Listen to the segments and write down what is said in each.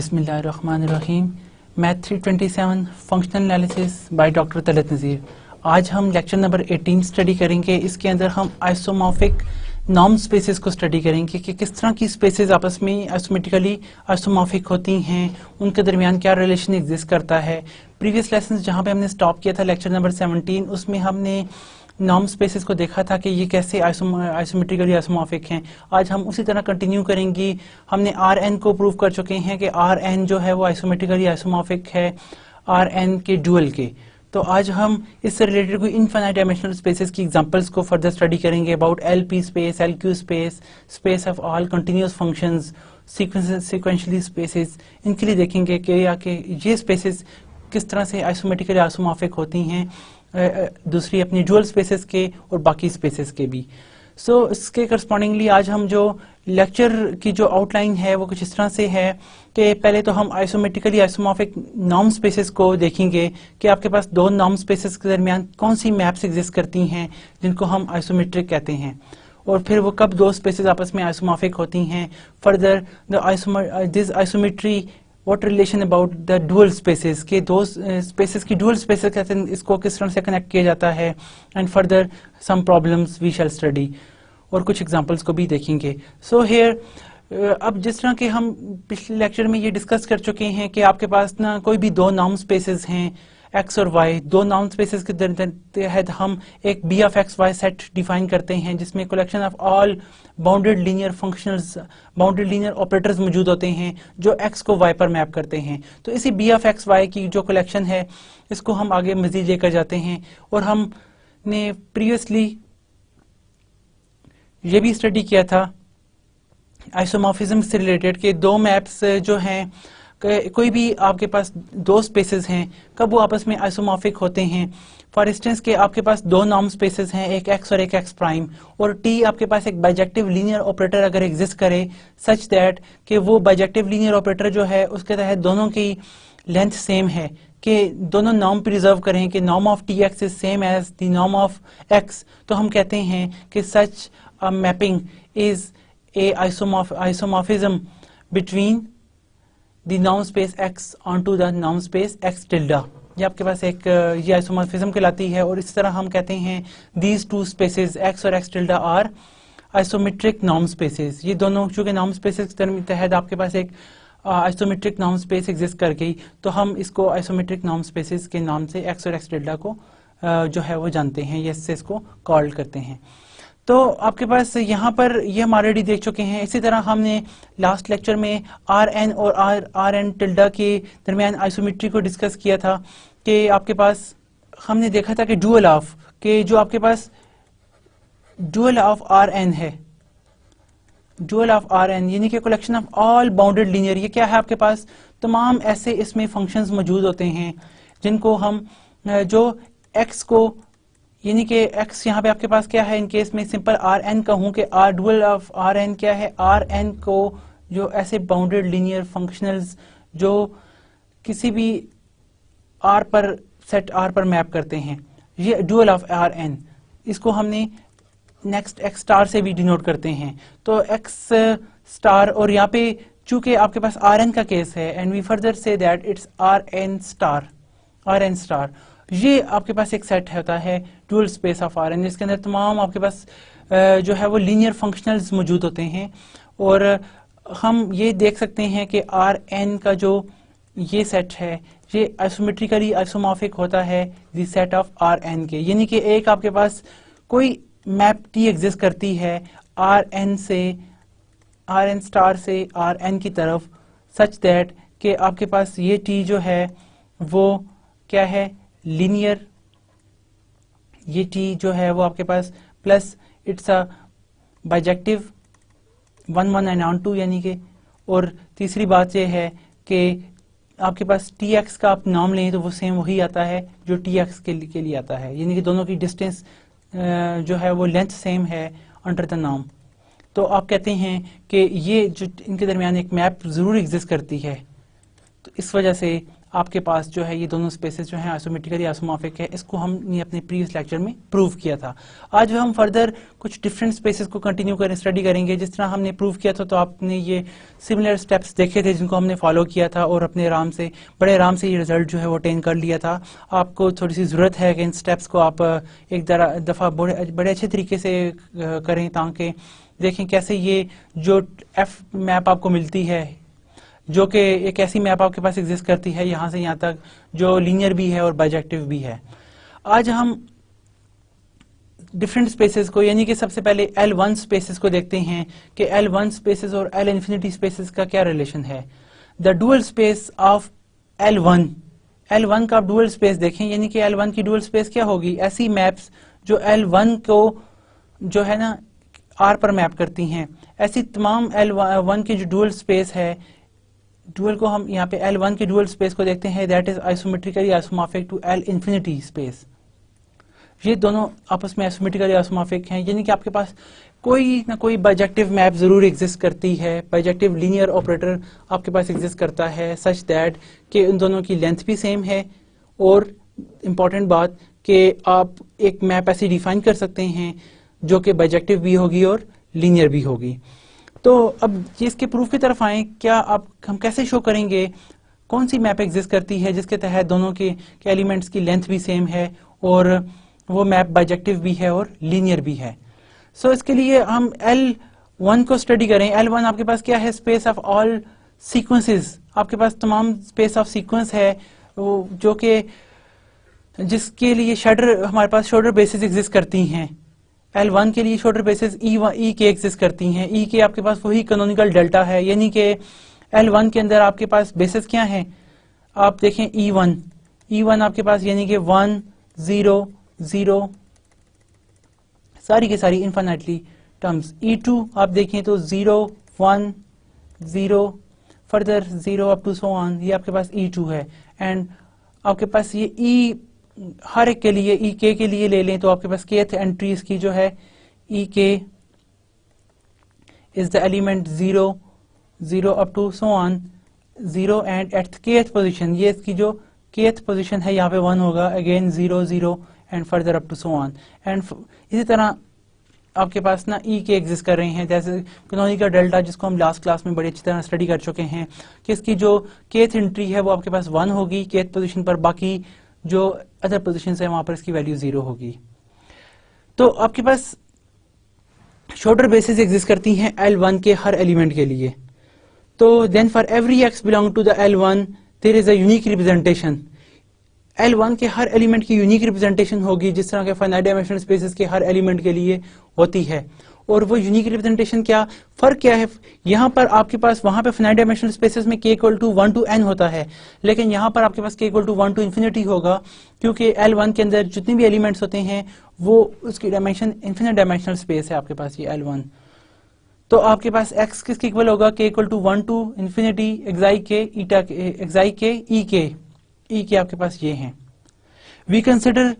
बिस्मिल्लाहिर्रहमानिर्रहीम। Math 327 functional analysis by doctor Talat Nazir. आज हम लेक्चर नंबर 18 स्टडी करेंगे। इसके अंदर हम आइसोमॉर्फिक नॉर्म स्पेसेस को स्टडी करेंगे कि किस तरह की स्पेसेस आपस में आइसोमेट्रिकली आइसोमॉर्फिक होती हैं, उनके दरमियान क्या रिलेशन एग्जिस्ट करता है। प्रीवियस लेसन जहाँ पे हमने स्टॉप किया था लेक्चर नंबर 17, उसमें हमने नॉर्म स्पेसेस को देखा था कि ये कैसे आइसोमेट्रिकली आइसोमॉर्फिक हैं। आज हम उसी तरह कंटिन्यू करेंगे। हमने आर एन को प्रूव कर चुके हैं कि आर एन जो है वो आइसोमेट्रिकली आइसोमॉर्फिक है आर एन के ड्यूअल के। तो आज हम इससे रिलेटेड कोई इनफाइनाइट डायमेंशनल स्पेसेस की एग्जांपल्स को फर्दर स्टडी करेंगे about L P space, L Q space, space of all continuous functions, sequentially spaces. इनके लिए देखेंगे कि ये स्पेसेस किस तरह से आइसोमेट्रिकली आइसोमॉर्फिक होती हैं दूसरी अपनी ड्यूअल स्पेसेस के और बाकी स्पेसेस के भी। इसके करस्पॉन्डिंगली आज हम जो लेक्चर की जो आउटलाइन है वो कुछ इस तरह से है कि पहले तो हम आइसोमेट्रिकली आइसोमॉर्फिक नॉर्म स्पेसेस को देखेंगे कि आपके पास दो नॉर्म स्पेसेस के दरमियान कौन सी मैप्स एग्जिस्ट करती हैं जिनको हम आइसोमेट्रिक कहते हैं, और फिर वो कब दो स्पेसेस आपस में आइसोमॉर्फिक होती हैं। Further this isometry what relation about the dual spaces के दो स्पेसेस की डुअल स्पेसेस कहते हैं, इसको किस तरह से कनेक्ट किया जाता है। And further some problems we shall study और कुछ एग्जांपल्स को भी देखेंगे। सो हियर अब जिस तरह के हम पिछले लेक्चर में ये डिस्कस कर चुके हैं कि आपके पास ना कोई भी दो नॉर्म स्पेसेस हैं एक्स और वाई, दो नॉर्म स्पेसेस के तहत हम एक B of x Y set define करते हैं जिसमें collection of all bounded linear functions, bounded linear operators मौजूद होते हैं जो एक्स को वाई पर मैप करते हैं। तो इसी बी ऑफ एक्स वाई की जो कलेक्शन है इसको हम आगे मजीद लेकर जाते हैं। और हमने प्रीवियसली ये भी स्टडी किया था आइसोमॉर्फिज्म से रिलेटेड के दो मैप्स जो हैं, कोई भी आपके पास दो स्पेसेस हैं कब वो आपस में आइसोमॉर्फिक होते हैं। फॉर इंस्टेंस के आपके पास दो नॉर्म स्पेसेस हैं, एक एक्स और एक एक्स प्राइम, और टी आपके पास एक बाइजेक्टिव लीनियर ऑपरेटर अगर एग्जिस्ट करे सच दैट कि वो बाइजेक्टिव लीनियर ऑपरेटर जो है उसके तहत दोनों की लेंथ सेम है, कि दोनों नॉर्म प्रिजर्व करें कि norm of t x is same as the norm of x, तो हम कहते हैं कि such a mapping is a isomorphism between the norm space x onto the norm space x tilde। ये आपके पास एक ये आइसोमॉर्फिज्म कहलाती है। और इस तरह हम कहते हैं these two spaces x और x tilde are isometric norm spaces। ये दोनों चूंकि नॉर्म स्पेसेस के तहत आपके पास एक आइसोमेट्रिक नॉर्म स्पेस एग्जिस्ट कर गई, तो हम इसको आइसोमेट्रिक नॉर्म स्पेसेस के नाम से x और x tilde को जो है वो जानते हैं, ये इससे इसको कॉल करते हैं। तो आपके पास यहाँ पर ये हम ऑलरेडी देख चुके हैं। इसी तरह हमने लास्ट लेक्चर में आर एन और आर एन टिल्डा के दरमियान आइसोमेट्री को डिस्कस किया था कि आपके पास हमने देखा था कि डुअल ऑफ के जो आपके पास डुअल ऑफ आर एन है, डुअल ऑफ आर एन यानी कि collection of all bounded linear, ये क्या है आपके पास तमाम ऐसे इसमें फंक्शंस मौजूद होते हैं जिनको हम जो एक्स को यानी कि x यहाँ पे आपके पास क्या है, इन केस में सिंपल आर एन कहूँ कि R dual of R n क्या है, आर एन को जो ऐसे बाउंडेड लीनियर फंक्शनल्स जो किसी भी आर पर सेट आर पर मैप करते हैं, ये डुअल ऑफ आर एन, इसको हमने नेक्स्ट एक्स स्टार से भी डिनोट करते हैं। तो एक्स स्टार, और यहाँ पे चूंकि आपके पास आर एन का केस है and we further say that it's R n star, R n star, ये आपके पास एक सेट होता है dual space of R n, जिसके अंदर तमाम आपके पास जो है वो लीनियर फंक्शनल्स मौजूद होते हैं। और हम ये देख सकते हैं कि आर एन का जो ये सेट है ये आइसोमेट्रिकली आइसोमॉर्फिक होता है the set of R n के, यानी कि एक आपके पास कोई मैप टी एग्जिस्ट करती है आर एन से, आर एन स्टार से आर एन की तरफ, सच दैट कि आपके पास ये टी जो है वो क्या है लीनियर, ये टी जो है वो आपके पास plus it's a bijective 1 1 and on 2 यानी कि, और तीसरी बात ये है कि आपके पास टी एक्स का आप नाम लें तो वो सेम वही आता है जो टी एक्स के लिए आता है, यानी कि दोनों की डिस्टेंस जो है वो लेंथ सेम है अंडर द नाम। तो आप कहते हैं कि ये जो इनके दरमियान एक मैप जरूर एग्जिस्ट करती है, तो इस वजह से आपके पास जो है ये दोनों स्पेसेस जो हैं आइसोमेट्रिकली आइसोमॉर्फिक है। इसको हमने अपने प्रीवियस लेक्चर में प्रूव किया था। आज हम फर्दर कुछ डिफरेंट स्पेसेस को कंटिन्यू करें, स्टडी करेंगे। जिस तरह हमने प्रूव किया था तो आपने ये सिमिलर स्टेप्स देखे थे जिनको हमने फॉलो किया था और अपने बड़े आराम से ये रिजल्ट जो है वो अटेन कर लिया था। आपको थोड़ी सी ज़रूरत है कि इन स्टेप्स को आप एक दफ़ा बड़े अच्छे तरीके से करें ताकि देखें कैसे ये जो एफ मैप आपको मिलती है, जो कि एक ऐसी मैप आपके पास एग्जिस्ट करती है यहाँ से यहाँ तक, जो लीनियर भी है और बाइजेक्टिव भी है। आज हम डिफरेंट स्पेसेस को, यानी कि सबसे पहले L1 स्पेसेस को देखते हैं कि L1 स्पेसेस और L इन्फिनिटी स्पेसेस का क्या रिलेशन है। The dual space of L1 का आप डुअल स्पेस देखें, यानी कि L1 की डुअल स्पेस क्या होगी? ऐसी मैप्स जो L1 को जो है ना R पर मैप करती हैं, ऐसी तमाम L1 की जो डुअल स्पेस है, डुअल को हम यहाँ पे L1 की डुअल स्पेस को देखते हैं, that is isometrically isomorphic to L infinity space. ये दोनों आपस में आइसोमेट्रिकली आइसोमॉर्फिक हैं, यानी कि आपके पास कोई ना कोई बाइजेक्टिव मैप जरूर एग्जिस्ट करती है, बाइजेक्टिव लीनियर ऑपरेटर आपके पास एग्जिस्ट करता है सच दैट कि उन दोनों की लेंथ भी सेम है। और इम्पॉर्टेंट बात कि आप एक मैप ऐसी डिफाइन कर सकते हैं जो कि बाइजेक्टिव भी होगी और लीनियर भी होगी। तो अब इसके प्रूफ की तरफ आए, क्या हम कैसे शो करेंगे कौन सी मैप एग्जिस्ट करती है जिसके तहत दोनों के एलिमेंट्स की लेंथ भी सेम है और वो मैप बाइजेक्टिव भी है और लीनियर भी है। सो इसके लिए हम L1 को स्टडी करें। L1 आपके पास क्या है? Space of all sequences. आपके पास तमाम स्पेस ऑफ सीक्वेंस है जो कि जिसके लिए हमारे पास शॉर्टर बेसिस एग्जिस्ट करती हैं। L1 के लिए शॉर्टर बेसिस ई के एग्जिस्ट करती हैं। ई के आपके पास वही कैनोनिकल डेल्टा है, यानी कि L1 के अंदर आपके पास बेसिस क्या हैं? आप देखें E1 आपके पास, यानी कि 1 0 0 सारी के सारी इन्फिनिटली टर्म्स। E2 आप देखें तो 0 1 0 further 0 up to so on, ये आपके पास E2 है। एंड आपके पास ये E हर एक के लिए ई के लिए ले लें तो आपके पास kth एंट्री इसकी जो है e k is the element 0 0 up to so on 0 and at kth position, ये इसकी जो kth पोजीशन है यहाँ पे 1 होगा, again 0 0 and further up to so on. And इसी तरह आपके पास ना ई के एग्जिस्ट कर रहे हैं, जैसे कैनोनिकल डेल्टा जिसको हम लास्ट क्लास में बड़ी अच्छी तरह स्टडी कर चुके हैं कि इसकी जो kth एंट्री है वो आपके पास 1 होगी kth पोजीशन पर, बाकी जो अदर पोजीशन है वहां पर इसकी वैल्यू 0 होगी। तो आपके पास शॉर्टर बेसिस एग्जिस्ट करती हैं L1 के हर एलिमेंट के लिए। तो then for every x belong to the L1 there is a unique representation. L1 के हर एलिमेंट की यूनिक रिप्रेजेंटेशन होगी जिस तरह के फाइनाइट डायमेंशनल स्पेसेस के हर एलिमेंट के लिए होती है। और वो यूनिक रिप्रेजेंटेशन फर्क क्या है? यहाँ पर आपके पास वहां पे फाइनाइट डायमेंशनल स्पेसेस में k = 1 to n होता है, लेकिन यहाँ पर आपके पास k = 1 to infinity होगा, क्योंकि L1 के अंदर जितने भी एलिमेंट्स होते हैं वो उसकी डायमेंशन इन्फिनिट डायमेंशनल स्पेस है आपके पास ये L1। तो आपके पास x किसके इक्वल होगा? k = 1 to infinity xi k e के आपके पास ये हैं। We consider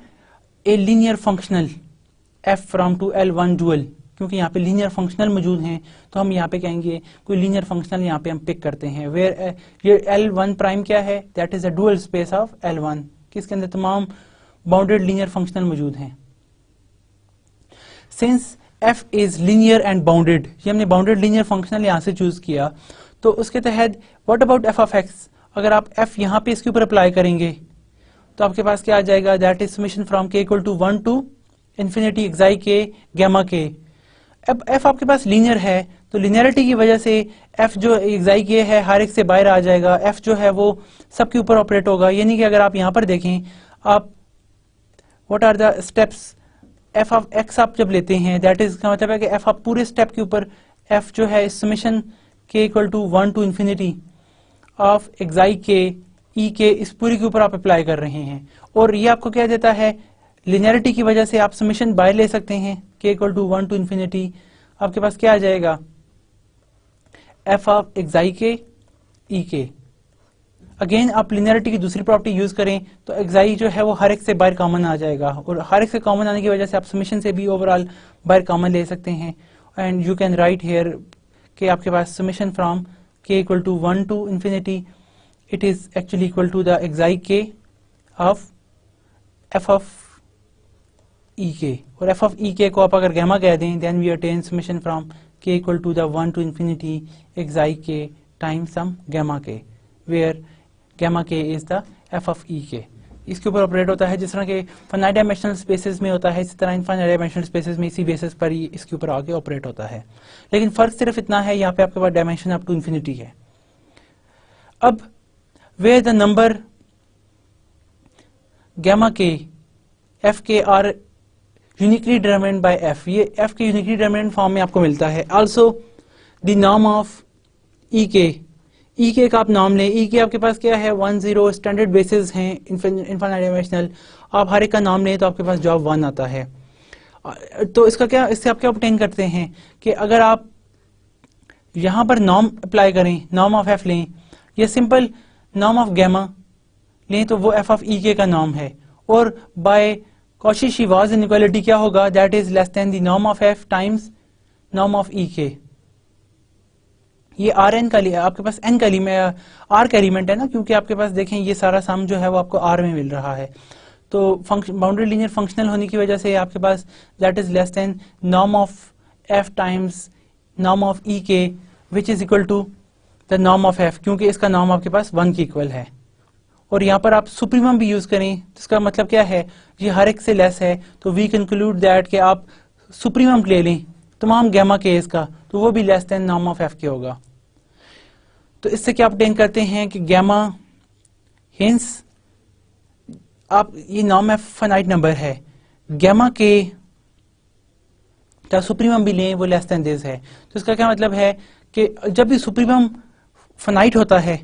a linear functional f from to L1 dual, क्योंकि यहाँ पे लीनियर फंक्शनल मौजूद हैं तो हम यहाँ पे कहेंगे कोई लीनियर फंक्शनल यहाँ पे हम पिक करते हैं। वेयर ये L1 प्राइम क्या है? That is a dual space of L1, किसके अंदर तमाम बाउंडेड लीनियर फंक्शनल मौजूद हैं। Since f is linear and bounded, ये हमने बाउंडेड लीनियर फंक्शनल यहाँ से चूज किया, तो उसके तहत what about f of x? अगर आप f यहाँ पे इसके ऊपर अप्लाई करेंगे तो आपके पास क्या आ जाएगा? That is summation from k = 1 to infinity xi k gamma k। अब f आपके पास लीनियर है तो लीनियरिटी की वजह से f जो xi k है हर एक से बाहर आ जाएगा, f जो है वो सबके ऊपर ऑपरेट होगा। यानी कि अगर आप यहाँ पर देखें, आप what are the steps f of x आप जब लेते हैं, दैट इज का मतलब है कि f आप पूरे स्टेप के ऊपर f जो है summation k = 1 to infinity of xi k e के इस पूरी के ऊपर आप अप्लाई कर रहे हैं। और ये आपको क्या देता है? लिनियरिटी की वजह से आप समेशन बाहर ले सकते हैं k = 1 to infinity, आपके पास क्या आ जाएगा? f of xi k e के। अगेन आप लिनियरिटी की दूसरी प्रॉपर्टी यूज करें तो xi जो है वो हर एक से बाहर कॉमन आ जाएगा, और हर एक से कॉमन आने की वजह से आप समेशन से भी ओवरऑल बाहर कॉमन ले सकते हैं। And you can write here कि आपके पास summation from k = 1 to infinity it is actually equal to the xi k of f of e k, और f of e k को आप अगर gamma कह दें, then we attain summation from k equal to the 1 to infinity xi k times some gamma k, where gamma k is the f of e k. इसके ऊपर operate होता है जिस तरह के फाइनाइट डायमेंशनल स्पेसेस में होता है, इसी तरह इनफाइनाइट डायमेंशनल स्पेसेस में इसी बेसिस पर ही इसके ऊपर आगे ऑपरेट होता है, लेकिन फर्क सिर्फ इतना है, यहाँ पे आपके पास डायमेंशन अप टू इन्फिनिटी है. अब where the number gamma k f के are uniquely determined by f, ये f के यूनिकली डिटरमिनेड फॉर्म में आपको मिलता है. Also the norm of e k का आप नाम लें, e k आपके पास क्या है 1 0 स्टैंडर्ड बेसिस हैं इनफाइनाइट डायमेंशनल, आप हर एक का नाम लें तो आपके पास जवाब 1 आता है. तो इसका क्या, इससे आप क्या ऑब्टेन करते हैं कि अगर आप यहाँ पर नॉर्म अप्लाई करें, नॉर्म ऑफ f लें या सिंपल नॉर्म ऑफ गैमा लें तो वो f ऑफ e k का नॉर्म है, और बाय कॉची-श्रीवाल्ज इनइक्वालिटी क्या होगा, that is less than the norm of f times norm of e k. ये आर एन का आपके पास एन का आर का एलिमेंट है ना, क्योंकि आपके पास देखें ये सारा सम जो है वो आपको आर में मिल रहा है, तो बाउंड्री लीनियर फंक्शनल होने की वजह से आपके पास that is less than norm of f times norm of e k which is equal to the norm of f, क्योंकि इसका नॉर्म आपके पास 1 के इक्वल है. और यहाँ पर आप सुप्रीमम भी यूज करें, इसका मतलब क्या है, ये हर एक से लेस है, तो वी कंक्लूड दैट कि आप सुप्रीमम ले लें तमाम गैमा केस का, तो वो भी less than norm of F के होगा. तो इससे क्या ऑब्टेन करते हैं कि गैमा हिंस आप ये नॉर्म ऑफ फाइनाइट नंबर है, गैमा के का सुप्रीमम भी लें वो लेस देन दिस है. तो इसका क्या मतलब है कि जब भी सुप्रीमम फाइनाइट होता है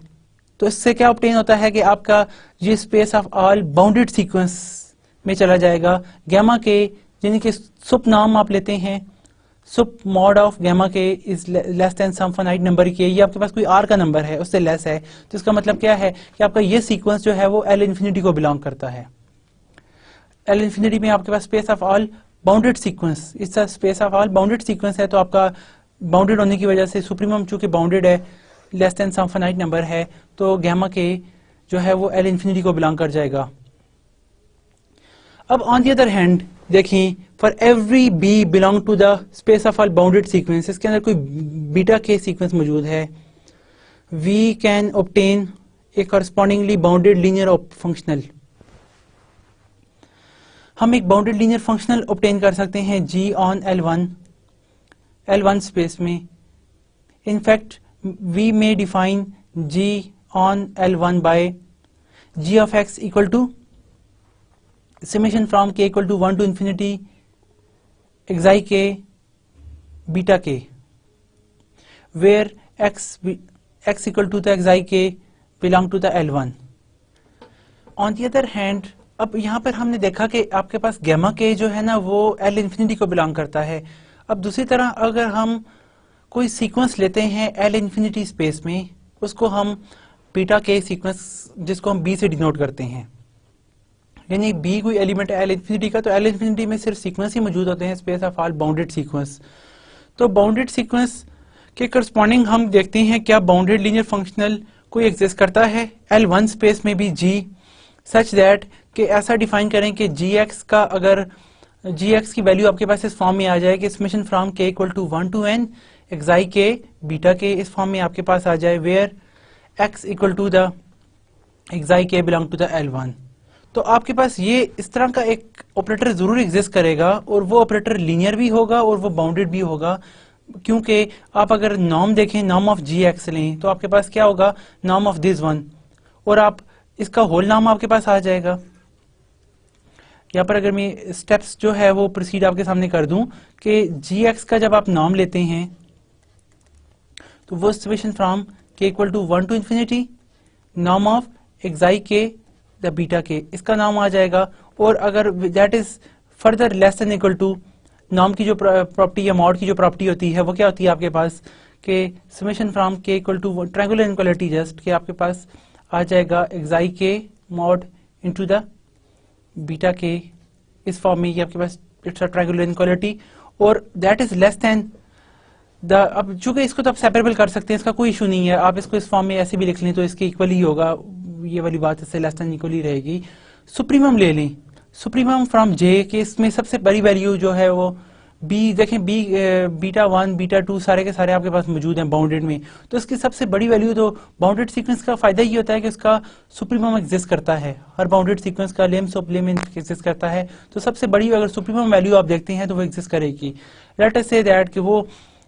तो इससे क्या ऑब्टेन होता है कि आपका ये space of all bounded sequence में चला जाएगा. गैमा के यानी कि सुप नाम आप लेते हैं, sup mod of gamma k is less than some finite number k, ये आपके पास कोई आर का नंबर है उससे लेस है, तो इसका मतलब क्या है कि आपका ये सीक्वेंस जो है वो एल इन्फिनिटी को बिलोंग करता है. एल इन्फिनिटी में आपके पास space of all bounded sequence, इस space of all bounded sequence है, तो आपका बाउंडेड होने की वजह से सुप्रीमम चूंकि बाउंडेड है, less than some finite number है, तो गैमा के जो है वो एल इन्फिनिटी को बिलोंग कर जाएगा. अब ऑन द अदर हैंड देखिए, for every b belong to the space of all bounded sequence, इसके अंदर कोई बीटा के सीक्वेंस मौजूद है, we can obtain a correspondingly bounded linear functional. हम एक बाउंडेड लीनियर फंक्शनल ऑब्टेन कर सकते हैं जी ऑन L1 स्पेस में. In fact we may define g on L1 by g of x equal to summation from k equal to 1 to infinity xi k beta k, where x equal to the xi k belong to the L1. On the other hand, अब यहाँ पर हमने देखा कि आपके पास gamma के जो है ना वो एल इन्फिनिटी को बिलोंग करता है. अब दूसरी तरह अगर हम कोई सीक्वेंस लेते हैं एल इन्फिनिटी स्पेस में, उसको हम बीटा के सीक्वेंस जिसको हम बी से डिनोट करते हैं, यानी बी कोई एलिमेंट है एल इन्फिनिटी का, तो एल इन्फिनिटी में सिर्फ सीक्वेंस ही मौजूद होते हैं, space of all bounded sequence. तो बाउंडेड सीक्वेंस के करस्पॉन्डिंग हम देखते हैं क्या बाउंडेड लीनियर फंक्शनल कोई एग्जिस्ट करता है L1 स्पेस में भी जी, सच दैट कि ऐसा डिफाइन करें कि gx का अगर gx की वैल्यू आपके पास इस फॉर्म में आ जाए कि summation from k equal to 1 to n xi k beta k इस फॉर्म में आपके पास आ जाए, where x equal to the xi k belong to the L1. तो आपके पास ये इस तरह का एक ऑपरेटर जरूर एग्जिस्ट करेगा, और वो ऑपरेटर लीनियर भी होगा और वो बाउंडेड भी होगा, क्योंकि आप अगर नॉर्म देखें, नॉर्म ऑफ gx लें तो आपके पास क्या होगा, नॉर्म ऑफ दिस वन, और आप इसका होल नाम आपके पास आ जाएगा. यहाँ पर अगर मैं स्टेप्स जो है वो प्रोसीड आपके सामने कर दूं कि gx का जब आप नॉर्म लेते हैं तो वो summation from k equal to 1 to infinity norm of xi k the beta k, इसका नाम आ जाएगा. और अगर that is further less than equal to norm की जो प्रॉपर्टी या मॉड की जो प्रॉपर्टी होती है वो क्या होती है आपके पास कि summation from k equal to triangular inequality just कि आपके पास आ जाएगा xi k mod into the beta k इस फॉर्म में, ये आपके पास इट्स अ ट्रायंगुलर इनइक्वालिटी, और दैट इज लेस देन अब चूंकि इसको तो आप सेपरेबल कर सकते हैं, इसका कोई इशू नहीं है, आप इसको इस फॉर्म में ऐसे भी लिख लें तो इसके इक्वल ही होगा, ये वाली बात इससे लेस देन इक्वल ही रहेगी। सुप्रीमम ले लें, सुप्रीमम फ्रॉम जे के इसमें सबसे बड़ी वैल्यू जो है वो बी, देखें बी बीटा 1 बीटा 2 सारे के सारे आपके पास मौजूद हैं बाउंडेड में, तो इसकी सबसे बड़ी वैल्यू, तो बाउंडेड सीक्वेंस का फायदा ये होता है कि उसका सुप्रीमम एग्जिस्ट करता है, हर बाउंडेड सीक्वेंस का लेम सुप लेम एग्जिस्ट करता है, तो सबसे बड़ी अगर सुप्रीमम वैल्यू आप देखते हैं तो वो एग्जिस्ट करेगी। लेट अस से दैट कि वो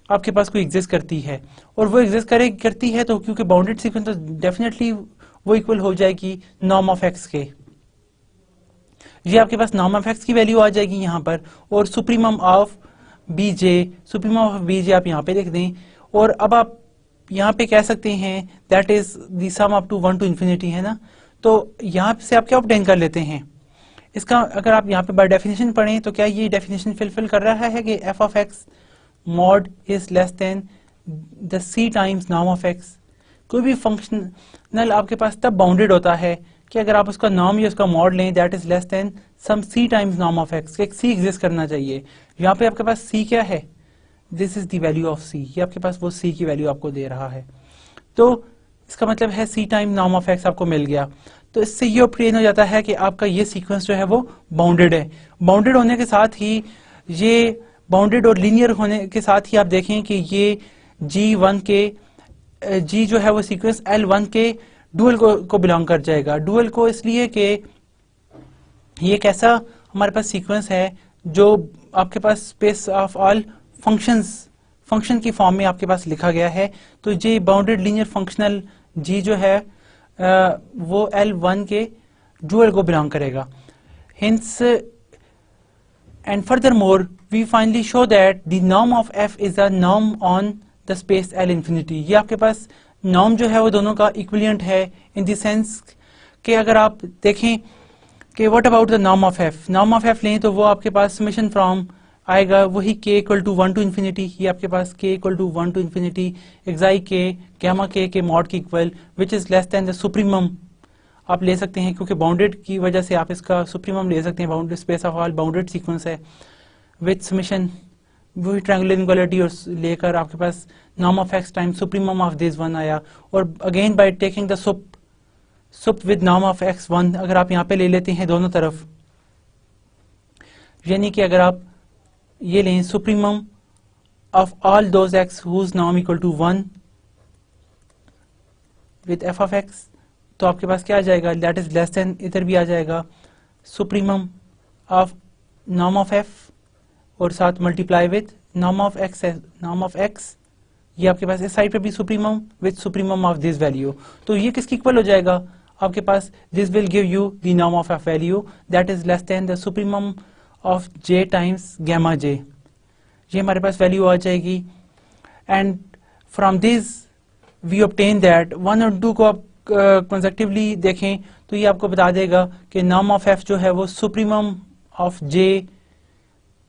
आपके पास कोई एग्जिस्ट करती है, और वो एग्जिस्ट करती है तो क्योंकि बाउंडेड सीक्वेंस तो डेफिनेटली वो इक्वल हो जाएगी नॉर्म ऑफ एक्स के, ये आपके पास नॉर्म ऑफ एक्स की वैल्यू आ जाएगी यहाँ पर, और supremum of b j, supremum of b j आप यहाँ पे लिख दें, और अब आप यहाँ पे कह सकते हैं that is the sum up to 1 to infinity, है ना, तो यहाँ से आप क्या ऑब्टेन कर लेते हैं इसका, अगर आप यहाँ पे बाय डेफिनेशन पढ़ें तो क्या ये डेफिनेशन फिलफिल कर रहा है कि f of x mod is less than the c times norm of x. कोई भी फंक्शनल आपके पास तब बाउंडेड होता है कि अगर आप उसका नॉर्म या उसका मॉड लें that is less than some c times norm of x, एक सी एग्जिस्ट करना चाहिए। यहाँ पे आपके पास सी क्या है, this is the value of C, ये आपके पास वो सी की वैल्यू आपको दे रहा है, तो इसका मतलब है सी टाइम नॉर्म ऑफ एक्स आपको मिल गया। तो इससे ये ऑब्टेन हो जाता है कि आपका ये सीक्वेंस जो है वो बाउंडेड है। बाउंडेड होने के साथ ही, ये बाउंडेड और लीनियर होने के साथ ही आप देखें कि ये G1 के G जो है वो सीक्वेंस L1 के डुअल को बिलोंग कर जाएगा। डुअल को इसलिए कि ये एक ऐसा हमारे पास सीक्वेंस है जो आपके पास स्पेस ऑफ ऑल फंक्शन की फॉर्म में आपके पास लिखा गया है, तो ये बाउंडेड लीनियर फंक्शनल G जो है वो L1 के डुअल को बिलोंग करेगा। Hence and furthermore we finally show that the norm of f is a norm on the space L infinity. ये आपके पास नॉर्म जो है वो दोनों का इक्विवेलेंट है इन द सेंस कि अगर आप देखें कि what about the norm of f, norm of f लें तो वो आपके पास समेशन फ्रॉम आएगा वही k equal to 1 to infinity, ये आपके पास k equal to 1 to infinity xi k gamma k के मॉड की equal which is less than the supremum आप ले सकते हैं, क्योंकि बाउंडेड की वजह से आप इसका सुप्रीमम ले सकते हैं, bounded space of all bounded sequence है विथ समेशन वही ट्रायंगुलर इनइक्वालिटी और लेकर आपके पास norm of x time supremum of this one आया, और again by taking the sup with norm of x one अगर आप यहाँ पे ले लेते हैं दोनों तरफ, यानी कि अगर आप ये लें supremum of all those x whose norm equal to 1 with f of x, तो आपके पास क्या आ जाएगा, दैट इज लेस देन, इधर भी आ जाएगा supremum of norm of f और साथ multiply with norm of x, ये आपके पास इस साइड पे भी supremum with supremum of this value, तो ये किसकी इक्वल हो जाएगा आपके पास, this will give you the norm of f value that is less than the supremum of j times gamma j, ये हमारे पास वैल्यू आ जाएगी। And from this we obtain that 1 और 2 को आप कंसेक्टिवली देखें तो ये आपको बता देगा कि नॉर्म ऑफ एफ जो है वो supremum of j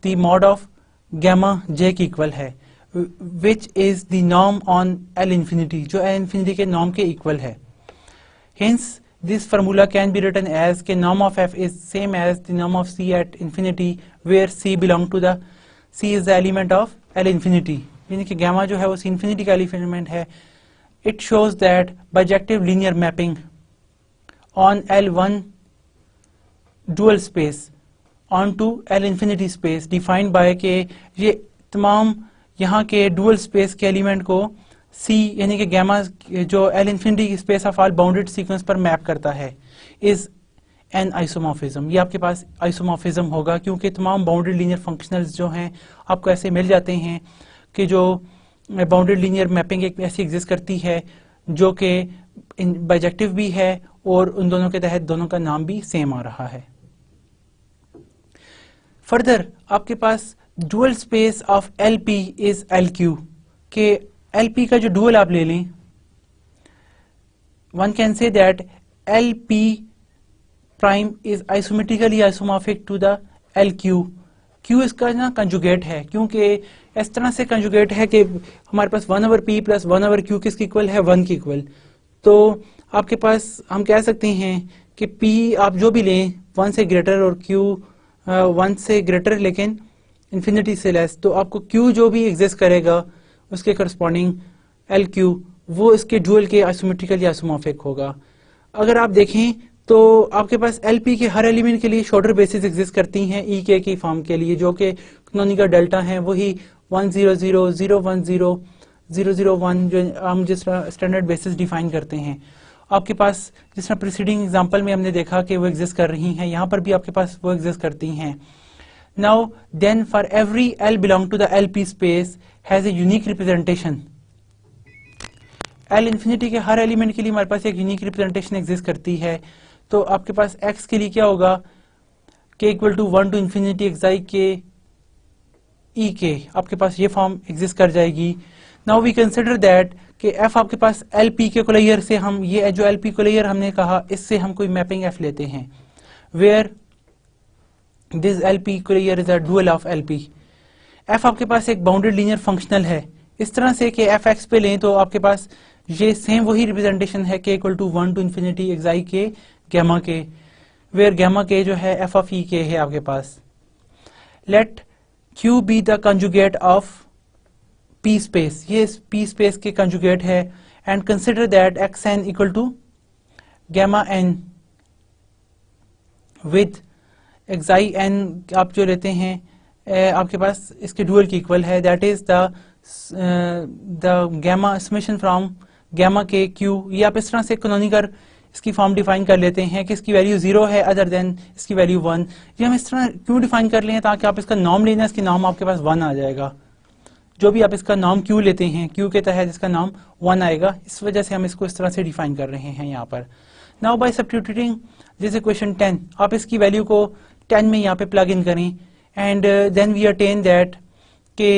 the mod of gamma j की इक्वल है, which is the norm on l infinity, जो एल इंफिनिटी के नॉर्म के इक्वल है। Hence this formula can be written as कि norm of f is same as the norm of c at infinity where c belong to the c is the element of L infinity, यानी कि gamma जो है वो c infinity का element है। It shows that bijective linear mapping on L1 dual space onto L infinity space defined by के ये तमाम यहाँ के dual space के element को C यानी कि गामा जो L infinity space of all bounded sequence पर मैप करता है इज एन आइसोमॉर्फिज्म, ये आपके पास आइसोमॉर्फिज्म होगा क्योंकि तमाम बाउंडेड लीनियर फंक्शनल्स जो हैं आपको ऐसे मिल जाते हैं कि जो बाउंडेड लीनियर मैपिंग एक ऐसी एग्जिस्ट करती है जो कि बाइजेक्टिव भी है और उन दोनों के तहत दोनों का नाम भी सेम आ रहा है। फर्दर आपके पास dual space of LP is LQ के LP का जो डुअल आप ले लें, one can say that LP prime is isometrically isomorphic to the LQ, Q इसका ना कंजुगेट है, क्योंकि इस तरह से कंजुगेट है कि हमारे पास 1/P प्लस 1/Q किसकी इक्वल है, 1 की इक्वल। तो आपके पास हम कह सकते हैं कि P आप जो भी लें 1 से ग्रेटर और Q 1 से ग्रेटर लेकिन इन्फिनिटी से लेस, तो आपको Q जो भी एग्जिस्ट करेगा उसके करस्पॉन्डिंग एल क्यू वो इसके ड्यूअल के आइसोमेट्रिकली आइसोमॉर्फिक होगा। अगर आप देखें तो आपके पास एलपी के हर एलिमेंट के लिए शॉर्टर बेसिस एग्जिस्ट करती हैं ई के की फॉर्म के लिए, जो कि कैनोनिकल डेल्टा है वही 100 010 001 जो हम जिस तरह स्टैंडर्ड बेसिस डिफाइन करते हैं। आपके पास जिस तरह प्रीसीडिंग एग्जांपल में हमने देखा कि वो एग्जिस्ट कर रही हैं, यहाँ पर भी आपके पास वो एग्जिस्ट करती हैं। Now then for every l belong to the l p space has a unique representation. L infinity के हर एलिमेंट के लिए हमारे पास एक यूनिक रिप्रेजेंटेशन एग्जिस्ट करती है। तो आपके पास एक्स के लिए क्या होगा, k equal to 1 to infinity xi k e के, आपके पास ये फॉर्म एग्जिस्ट कर जाएगी। नाउ वी कंसिडर दैट कि एफ आपके पास एल पी के कोलेयर से, हम ये जो एल पी कोलेयर हमने कहा इससे हम कोई मैपिंग एफ लेते हैं, वेयर दिस एल पी कोलेयर is a dual of l p. F आपके पास एक बाउंडेड लीनियर फंक्शनल है इस तरह से कि एफ एक्स पे लें तो आपके पास ये सेम वही रिप्रेजेंटेशन है, k equal to 1 to infinity xi k gamma के, वेयर गैमा के जो है एफ ऑफ ई के है आपके पास। Let q be the conjugate of p space, ये पी स्पेस के कंजुगेट है, and consider that x n equal to gamma n with xi n आप जो लेते हैं आपके पास इसके डुअल की इक्वल है, that is the gamma summation from gamma k q. ये आप इस तरह से कैनोनिकल इसकी फॉर्म डिफाइन कर लेते हैं कि इसकी वैल्यू 0 है अदर देन इसकी वैल्यू 1। ये हम इस तरह क्यों डिफाइन कर लें, ताकि आप इसका नॉर्म लेना, इसकी नॉर्म आपके पास 1 आ जाएगा। जो भी आप इसका नॉर्म क्यू लेते हैं, क्यू के तहत इसका नॉर्म 1 आएगा, इस वजह से हम इसको इस तरह से डिफाइन कर रहे हैं यहाँ पर। Now bye substituting this equation 10, आप इसकी वैल्यू को 10 में यहाँ पे प्लग इन करें, and then we attain that के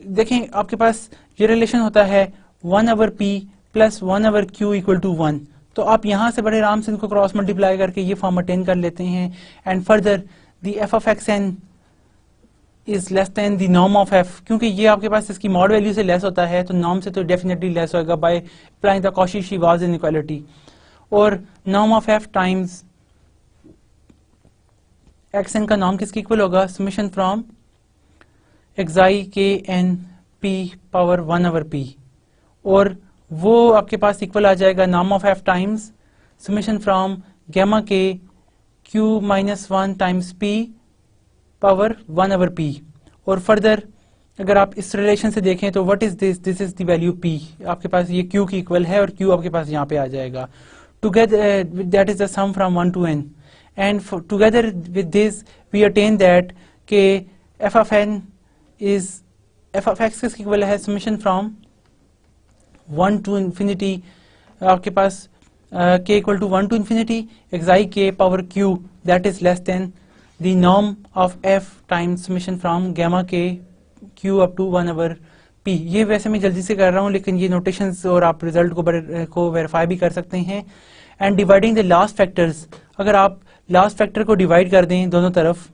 देखें आपके पास ये रिलेशन होता है 1/p plus 1/q equal to 1। तो आप यहाँ से बड़े आराम से इनको क्रॉस मल्टीप्लाई करके ये फॉर्म अटेन कर लेते हैं, and further the f of x n is less than the norm of f, क्योंकि ये आपके पास इसकी मॉड वैल्यू से लेस होता है तो नॉर्म से तो डेफिनेटली लेस होगा by applying the Cauchy Schwarz inequality. और norm of f times x n का नॉर्म किसके इक्वल होगा, summation from xi k n P power 1/p, और वो आपके पास इक्वल आ जाएगा norm of f times summation from gamma k q -1 times p power 1/p। और फर्दर अगर आप इस रिलेशन से देखें तो what is this is the value p, आपके पास ये q की इक्वल है और q आपके पास यहाँ पे आ जाएगा। Together that is the sum from 1 to n, and together with this we attain that k f of n is f of x किसकी इक्वल है, समेशन फ्रॉम 1 to infinity आपके पास k equal to 1 to infinity xi k power q that is less than the norm of f times summation from gamma k q up to 1/p। ये वैसे मैं जल्दी से कर रहा हूँ, लेकिन ये नोटेशंस और आप रिजल्ट को वेरीफाई भी कर सकते हैं। And dividing the last factors, अगर आप लास्ट फैक्टर को डिवाइड कर दें दोनों तरफ,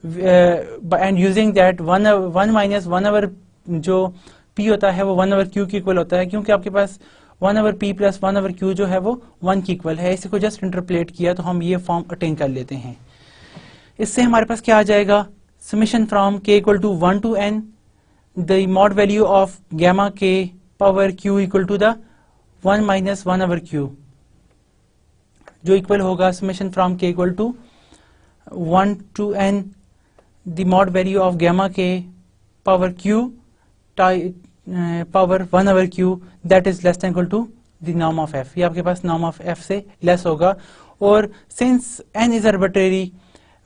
एंड यूजिंग दैट 1 माइनस 1/, जो p होता है वो 1/q की इक्वल होता है, क्योंकि आपके पास 1/p प्लस 1/q जो है वो 1 की इक्वल है। इसी को जस्ट इंटरप्लेट किया तो हम ये फॉर्म अटेन कर लेते हैं। इससे हमारे पास क्या आ जाएगा, summation from k equal to 1 to n the mod value of gamma k power q equal to the 1 minus 1/q, जो इक्वल होगा summation from k equal to 1 to n the mod value of gamma k power q power 1/q that is less than equal to the norm of f। ये आपके पास norm of f से less होगा। और since n is arbitrary,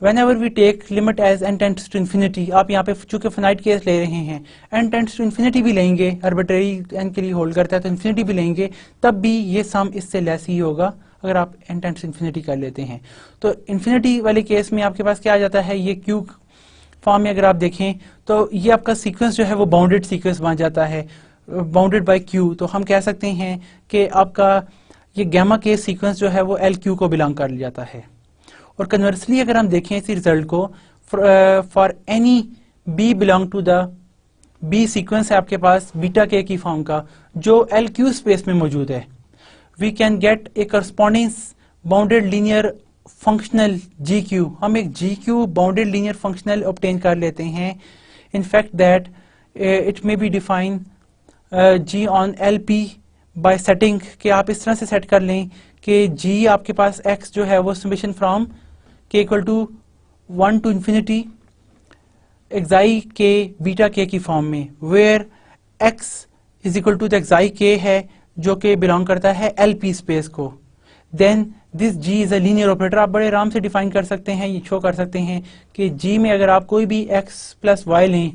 whenever we take limit as n tends to infinity, आप यहाँ पे चूंकि फाइनाइट केस ले रहे हैं, n tends to infinity भी लेंगे, आर्बिट्रेरी n के लिए होल्ड करता है तो infinity भी लेंगे, तब भी ये सम इससे लेस ही होगा अगर आप n tends to infinity कर लेते हैं। तो infinity वाले केस में आपके पास क्या आ जाता है, ये q फॉर्म में अगर आप देखें तो ये आपका सीक्वेंस जो है वो बाउंडेड सीक्वेंस बन जाता है, बाउंडेड बाय q। तो हम कह सकते हैं कि आपका ये गैमा के सीक्वेंस जो है वो एल क्यू को बिलोंग कर जाता है। और कन्वर्सली अगर हम देखें इसी रिजल्ट को, for any b belong to the b sequence है आपके पास बीटा के की फॉर्म का जो एल क्यू स्पेस में मौजूद है, we can get a corresponding bounded linear functional g q. हम एक g q bounded linear functional obtain कर लेते हैं। In fact that it may be define g on L p by setting, कि आप इस तरह से सेट कर लें कि जी आपके पास एक्स जो है वो summation from k equal to 1 to infinity xi k beta k की फॉर्म में, where x is equal to the xi k है जो कि बिलोंग करता है एल पी स्पेस को। Then this g is a linear operator. आप बड़े आराम से डिफाइन कर सकते हैं, ये शो कर सकते हैं कि जी में अगर आप कोई भी एक्स प्लस वाई लें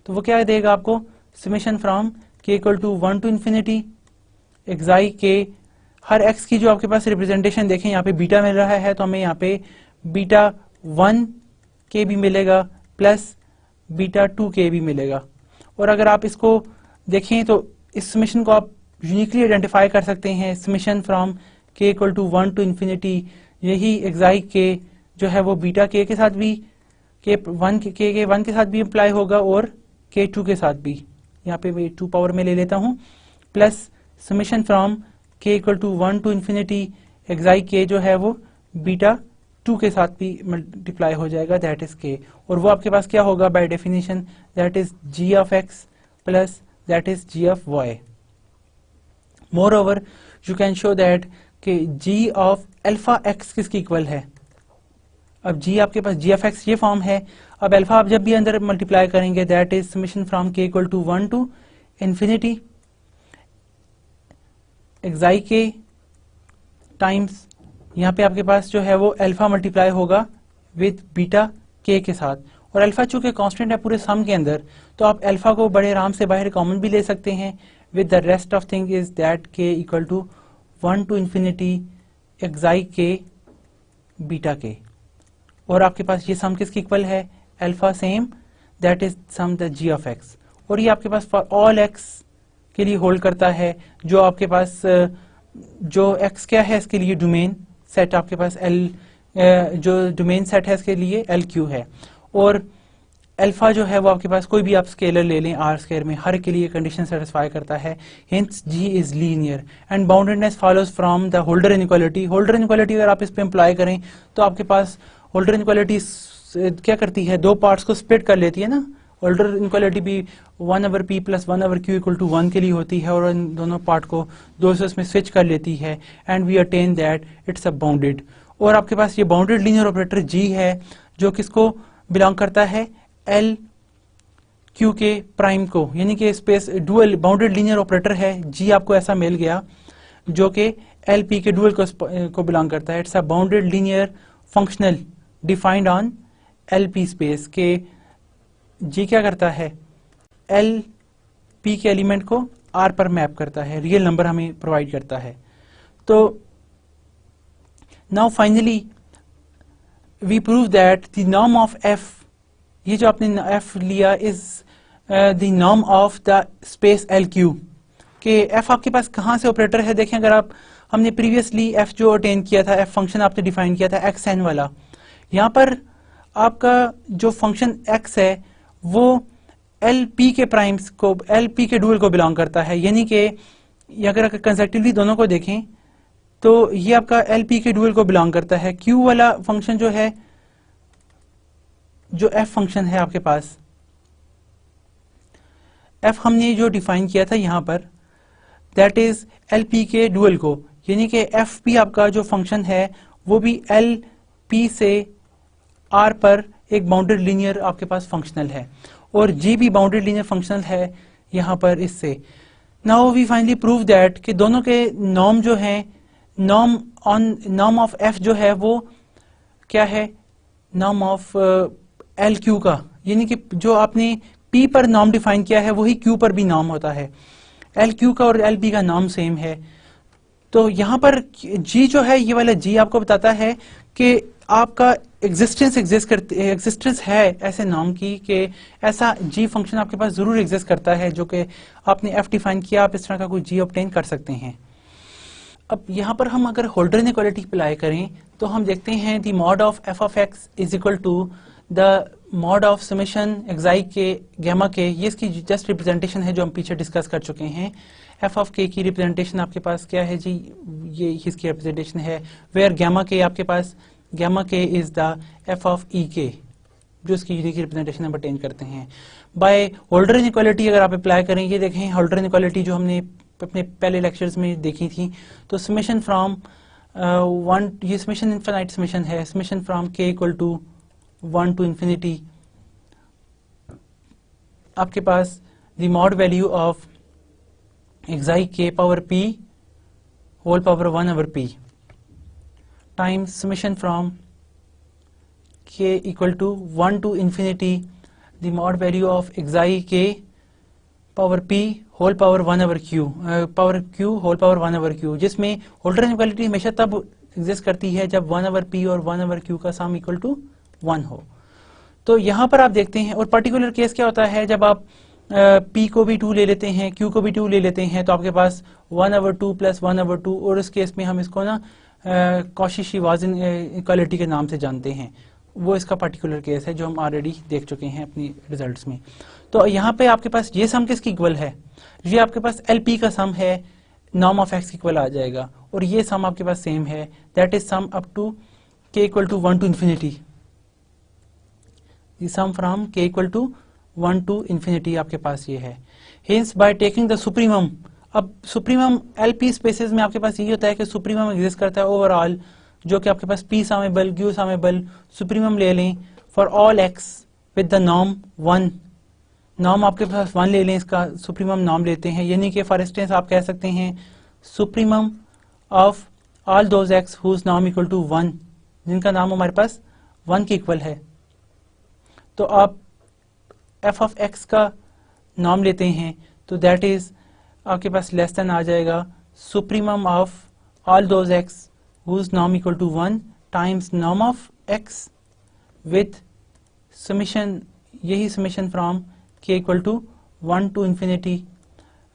तो वो क्या देगा आपको, summation from k equal to 1 to infinity xi k, हर एक्स की जो आपके पास रिप्रेजेंटेशन देखें यहाँ पे बीटा मिल रहा है तो हमें यहाँ पे बीटा 1 के भी मिलेगा प्लस बीटा 2 के भी मिलेगा। और अगर आप इसको देखें तो इस समेशन को आप यूनिकली आइडेंटिफाई कर सकते हैं, summation from k equal to 1 to infinity, यही एक्साई के जो है वो बीटा के साथ भी के 1 के साथ भी अप्लाई होगा और के 2 के साथ भी, यहाँ पे मैं 2 पावर में ले लेता हूँ, plus summation from k equal to 1 to infinity xi k जो है वो बीटा 2 के साथ भी मल्टीप्लाई हो जाएगा, दैट इज के, और वो आपके पास क्या होगा by definition, that is g of x plus that is g of y. Moreover you can show that कि जी ऑफ अल्फा एक्स किसकी इक्वल है। अब जी आपके पास जी ऑफ एक्स ये फॉर्म है, अब अल्फा आप जब भी अंदर मल्टीप्लाई करेंगे that is summation from k equal to 1 to infinity xi k times, यहाँ पे आपके पास जो है वो अल्फा मल्टीप्लाई होगा विद बीटा के साथ, और अल्फा चूंकि कांस्टेंट है पूरे सम के अंदर तो आप अल्फा को बड़े आराम से बाहर कॉमन भी ले सकते हैं, with the rest of thing is that k equal to 1 to infinity xi k beta के, और आपके पास ये सम किसकी इक्वल है, alpha same, that is sum the g of x, और ये आपके पास फॉर ऑल एक्स के लिए होल्ड करता है, जो आपके पास जो एक्स क्या है इसके लिए डोमेन सेट आपके पास एल, जो डोमेन सेट है इसके लिए एल क्यू है, और अल्फा जो है वो आपके पास कोई भी आप स्केलर ले लें आर स्क्वायर में, हर के लिए कंडीशन सेटिस्फाई करता है, hence g is linear and boundedness follows from the Holder inequality. Holder inequality अगर आप इस पे अप्लाई करें तो आपके पास होल्डर इनइक्वालिटी क्या करती है, दो पार्ट्स को स्प्लिट कर लेती है ना, होल्डर इनइक्वालिटी भी 1/p plus 1/q equal to 1 के लिए होती है, और इन दोनों पार्ट को दो से उसमें स्विच कर लेती है, and we attain that it's a bounded, और आपके पास ये बाउंडेड लीनियर ऑपरेटर जी है जो किसको बिलोंग करता है, एल क्यू के प्राइम को, यानी कि space dual bounded linear operator है, जी आपको ऐसा मिल गया जो कि एल पी के डुअल को बिलोंग करता है, it's a bounded linear functional defined on L P space के, जी क्या करता है, एल पी के एलिमेंट को आर पर मैप करता है, रियल नंबर हमें प्रोवाइड करता है। तो now finally we prove that the norm of F, ये जो आपने एफ लिया is the norm of the space L Q, कि एफ आपके पास कहाँ से ऑपरेटर है, देखें अगर आप, हमने प्रीवियसली एफ जो अटेन किया था, एफ फंक्शन आपने डिफाइन किया था एक्स एन वाला, यहाँ पर आपका जो फंक्शन एक्स है वो एल पी के प्राइम्स को, एल पी के डुअल को बिलोंग करता है, यानी कि अगर कंसेप्टिवली दोनों को देखें तो ये आपका एल पी के डुअल को बिलोंग करता है। क्यू वाला फंक्शन जो है, जो एफ फंक्शन है आपके पास, एफ हमने जो डिफाइन किया था यहां पर, दैट इज एल पी के डुअल को, यानी कि एफ पी आपका जो फंक्शन है वो भी एल पी से आर पर एक बाउंडेड लीनियर आपके पास फंक्शनल है, और जी भी बाउंडेड लीनियर फंक्शनल है यहां पर इससे। Now we finally prove that कि दोनों के नॉर्म जो हैं, नॉर्म ऑफ एफ जो है वो क्या है, नॉर्म ऑफ एल क्यू का, यानी कि जो आपने पी पर नॉर्म डिफाइन किया है वही क्यू पर भी नॉर्म होता है, एल क्यू का और एल पी का नॉर्म सेम है। तो यहां पर जी जो है, ये वाला जी आपको बताता है कि आपका एग्जिस्टेंस है ऐसे नॉर्म की, कि ऐसा जी फंक्शन आपके पास जरूर एग्जिस्ट करता है, जो कि आपने एफ डिफाइन किया, आप इस तरह का कोई जी ऑब्टेन कर सकते हैं। अब यहाँ पर हम अगर होल्डर इनइक्वालिटी अप्लाई करें तो हम देखते हैं the mod of f of x is equal to the mod of summation xi k gamma के, ये इसकी जस्ट रिप्रेजेंटेशन है जो हम पीछे डिस्कस कर चुके हैं। एफ ऑफ के की रिप्रेजेंटेशन आपके पास क्या है जी, ये इसकी रिप्रेजेंटेशन है, वेयर गैमा के आपके पास, gamma k is the f of e के, जो इसकी यूनिक रिप्रेजेंटेशन हम अटेन करते हैं। बाय होल्डर इनइक्वालिटी अगर आप अप्लाई करें, ये देखें होल्डर इनइक्वालिटी जो हमने अपने पहले लेक्चर्स में देखी थी, तो समेशन फ्रॉम वन, ये समेशन इनफिनाइट समेशन है, summation from k equal to 1 to infinity आपके पास the mod value of xi k power p whole power 1 over p times summation from k equal to 1 to infinity the mod value of xi k power p whole power 1 over q power q whole power 1 over q, जिसमें Holder inequality हमेशा तब exist करती है जब 1 over p और 1 over q का sum equal to 1 हो। तो यहाँ पर आप देखते हैं, और पर्टिकुलर केस क्या होता है जब आप p को भी 2 ले लेते हैं, q को भी 2 ले लेते हैं, तो आपके पास 1 ओवर 2 प्लस 1 ओवर 2, और इस केस में हम इसको ना कॉशी-श्वार्ट्ज इक्वालिटी के नाम से जानते हैं। वो इसका पर्टिकुलर केस है जो हम ऑलरेडी देख चुके हैं अपनी रिजल्ट्स में। तो यहाँ पे आपके पास ये सम किसकी इक्वल है, ये आपके पास LP का सम है, नॉर्म ऑफ x इक्वल आ जाएगा, और ये सम आपके पास सेम है, that is sum up to k equal to 1 to infinity, the sum from k equal to 1 to infinity आपके पास ये है। Hence by taking the supremum, अब सुप्रीमम LP स्पेसेस में आपके पास ये होता है कि सुप्रीमम एग्जिस्ट करता है ओवरऑल, जो कि आपके पास p समेबल q समेबल, सुप्रीमम ले लें for all x with the norm 1, norm आपके पास 1 ले लें, इसका सुप्रीमम नॉर्म लेते हैं, यानी कि फॉर इंस्टेंस आप कह सकते हैं supremum of all those x whose norm equal to 1, जिनका नाम हमारे पास 1 के इक्वल है। तो आप f ऑफ x का नॉर्म लेते हैं, तो दैट इज आपके पास लेस देन आ जाएगा supremum of all those x whose norm equal to 1 times norm of x with summation, यही summation from k equal to 1 to infinity